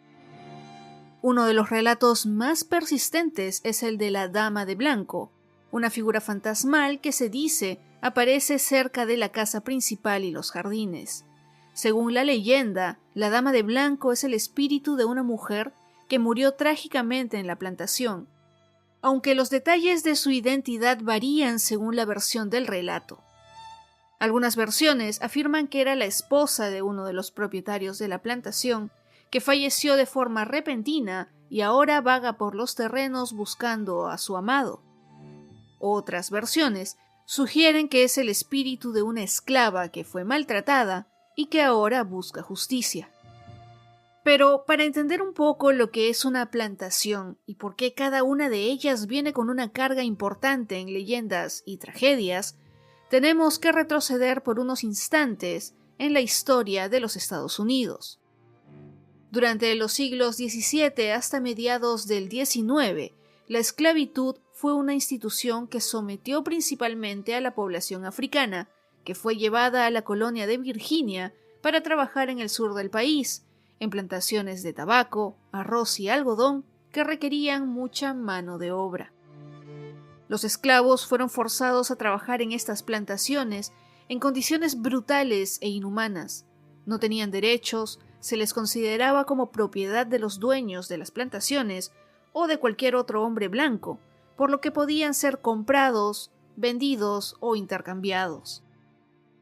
Uno de los relatos más persistentes es el de la Dama de Blanco, una figura fantasmal que se dice aparece cerca de la casa principal y los jardines. Según la leyenda, la dama de blanco es el espíritu de una mujer que murió trágicamente en la plantación, aunque los detalles de su identidad varían según la versión del relato. Algunas versiones afirman que era la esposa de uno de los propietarios de la plantación, que falleció de forma repentina y ahora vaga por los terrenos buscando a su amado. Otras versiones sugieren que es el espíritu de una esclava que fue maltratada y que ahora busca justicia. Pero para entender un poco lo que es una plantación y por qué cada una de ellas viene con una carga importante en leyendas y tragedias, tenemos que retroceder por unos instantes en la historia de los Estados Unidos. Durante los siglos XVII hasta mediados del XIX, la esclavitud fue una institución que sometió principalmente a la población africana, que fue llevada a la colonia de Virginia para trabajar en el sur del país, en plantaciones de tabaco, arroz y algodón que requerían mucha mano de obra. Los esclavos fueron forzados a trabajar en estas plantaciones en condiciones brutales e inhumanas. No tenían derechos, se les consideraba como propiedad de los dueños de las plantaciones o de cualquier otro hombre blanco, por lo que podían ser comprados, vendidos o intercambiados.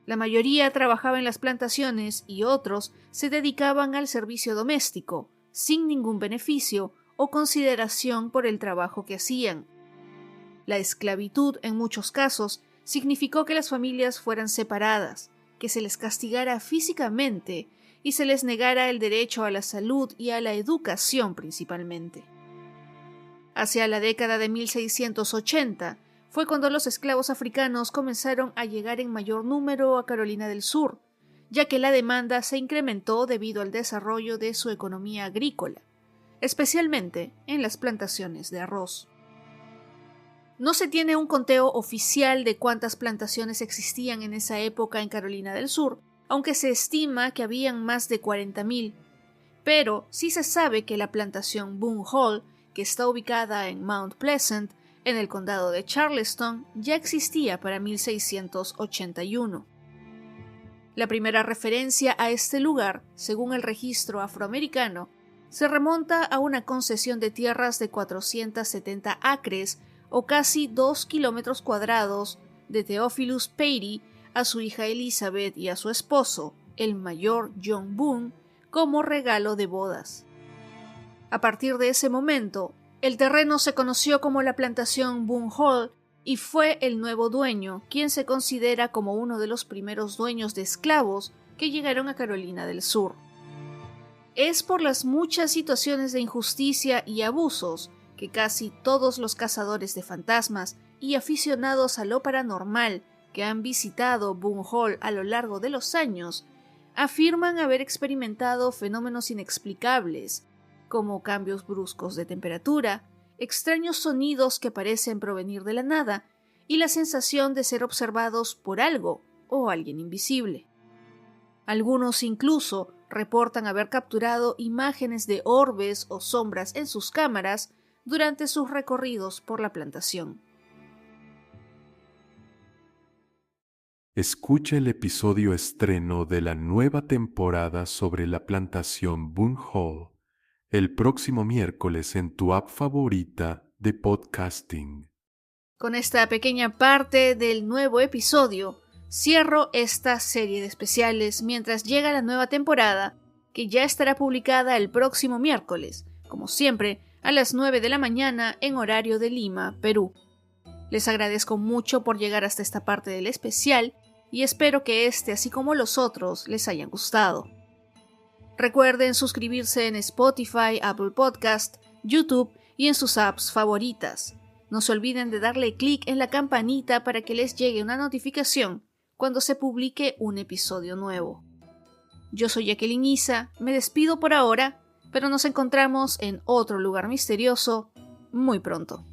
La mayoría trabajaba en las plantaciones y otros se dedicaban al servicio doméstico, sin ningún beneficio o consideración por el trabajo que hacían. La esclavitud, en muchos casos, significó que las familias fueran separadas, que se les castigara físicamente y se les negara el derecho a la salud y a la educación principalmente. Hacia la década de 1680, fue cuando los esclavos africanos comenzaron a llegar en mayor número a Carolina del Sur, ya que la demanda se incrementó debido al desarrollo de su economía agrícola, especialmente en las plantaciones de arroz. No se tiene un conteo oficial de cuántas plantaciones existían en esa época en Carolina del Sur, aunque se estima que habían más de 40,000, pero sí se sabe que la plantación Boone Hall, que está ubicada en Mount Pleasant, en el condado de Charleston, ya existía para 1681. La primera referencia a este lugar, según el registro afroamericano, se remonta a una concesión de tierras de 470 acres o casi 2 kilómetros cuadrados de Theophilus Patey a su hija Elizabeth y a su esposo, el mayor John Boone, como regalo de bodas. A partir de ese momento, el terreno se conoció como la plantación Boone Hall y fue el nuevo dueño quien se considera como uno de los primeros dueños de esclavos que llegaron a Carolina del Sur. Es por las muchas situaciones de injusticia y abusos que casi todos los cazadores de fantasmas y aficionados a lo paranormal que han visitado Boone Hall a lo largo de los años afirman haber experimentado fenómenos inexplicables, como cambios bruscos de temperatura, extraños sonidos que parecen provenir de la nada y la sensación de ser observados por algo o alguien invisible. Algunos incluso reportan haber capturado imágenes de orbes o sombras en sus cámaras durante sus recorridos por la plantación. Escucha el episodio estreno de la nueva temporada sobre la plantación Boone Hall el próximo miércoles en tu app favorita de podcasting. Con esta pequeña parte del nuevo episodio, cierro esta serie de especiales mientras llega la nueva temporada, que ya estará publicada el próximo miércoles, como siempre, a las 9 de la mañana en horario de Lima, Perú. Les agradezco mucho por llegar hasta esta parte del especial y espero que este, así como los otros, les hayan gustado. Recuerden suscribirse en Spotify, Apple Podcast, YouTube y en sus apps favoritas. No se olviden de darle clic en la campanita para que les llegue una notificación cuando se publique un episodio nuevo. Yo soy Jacqueline Isa, me despido por ahora, pero nos encontramos en otro lugar misterioso muy pronto.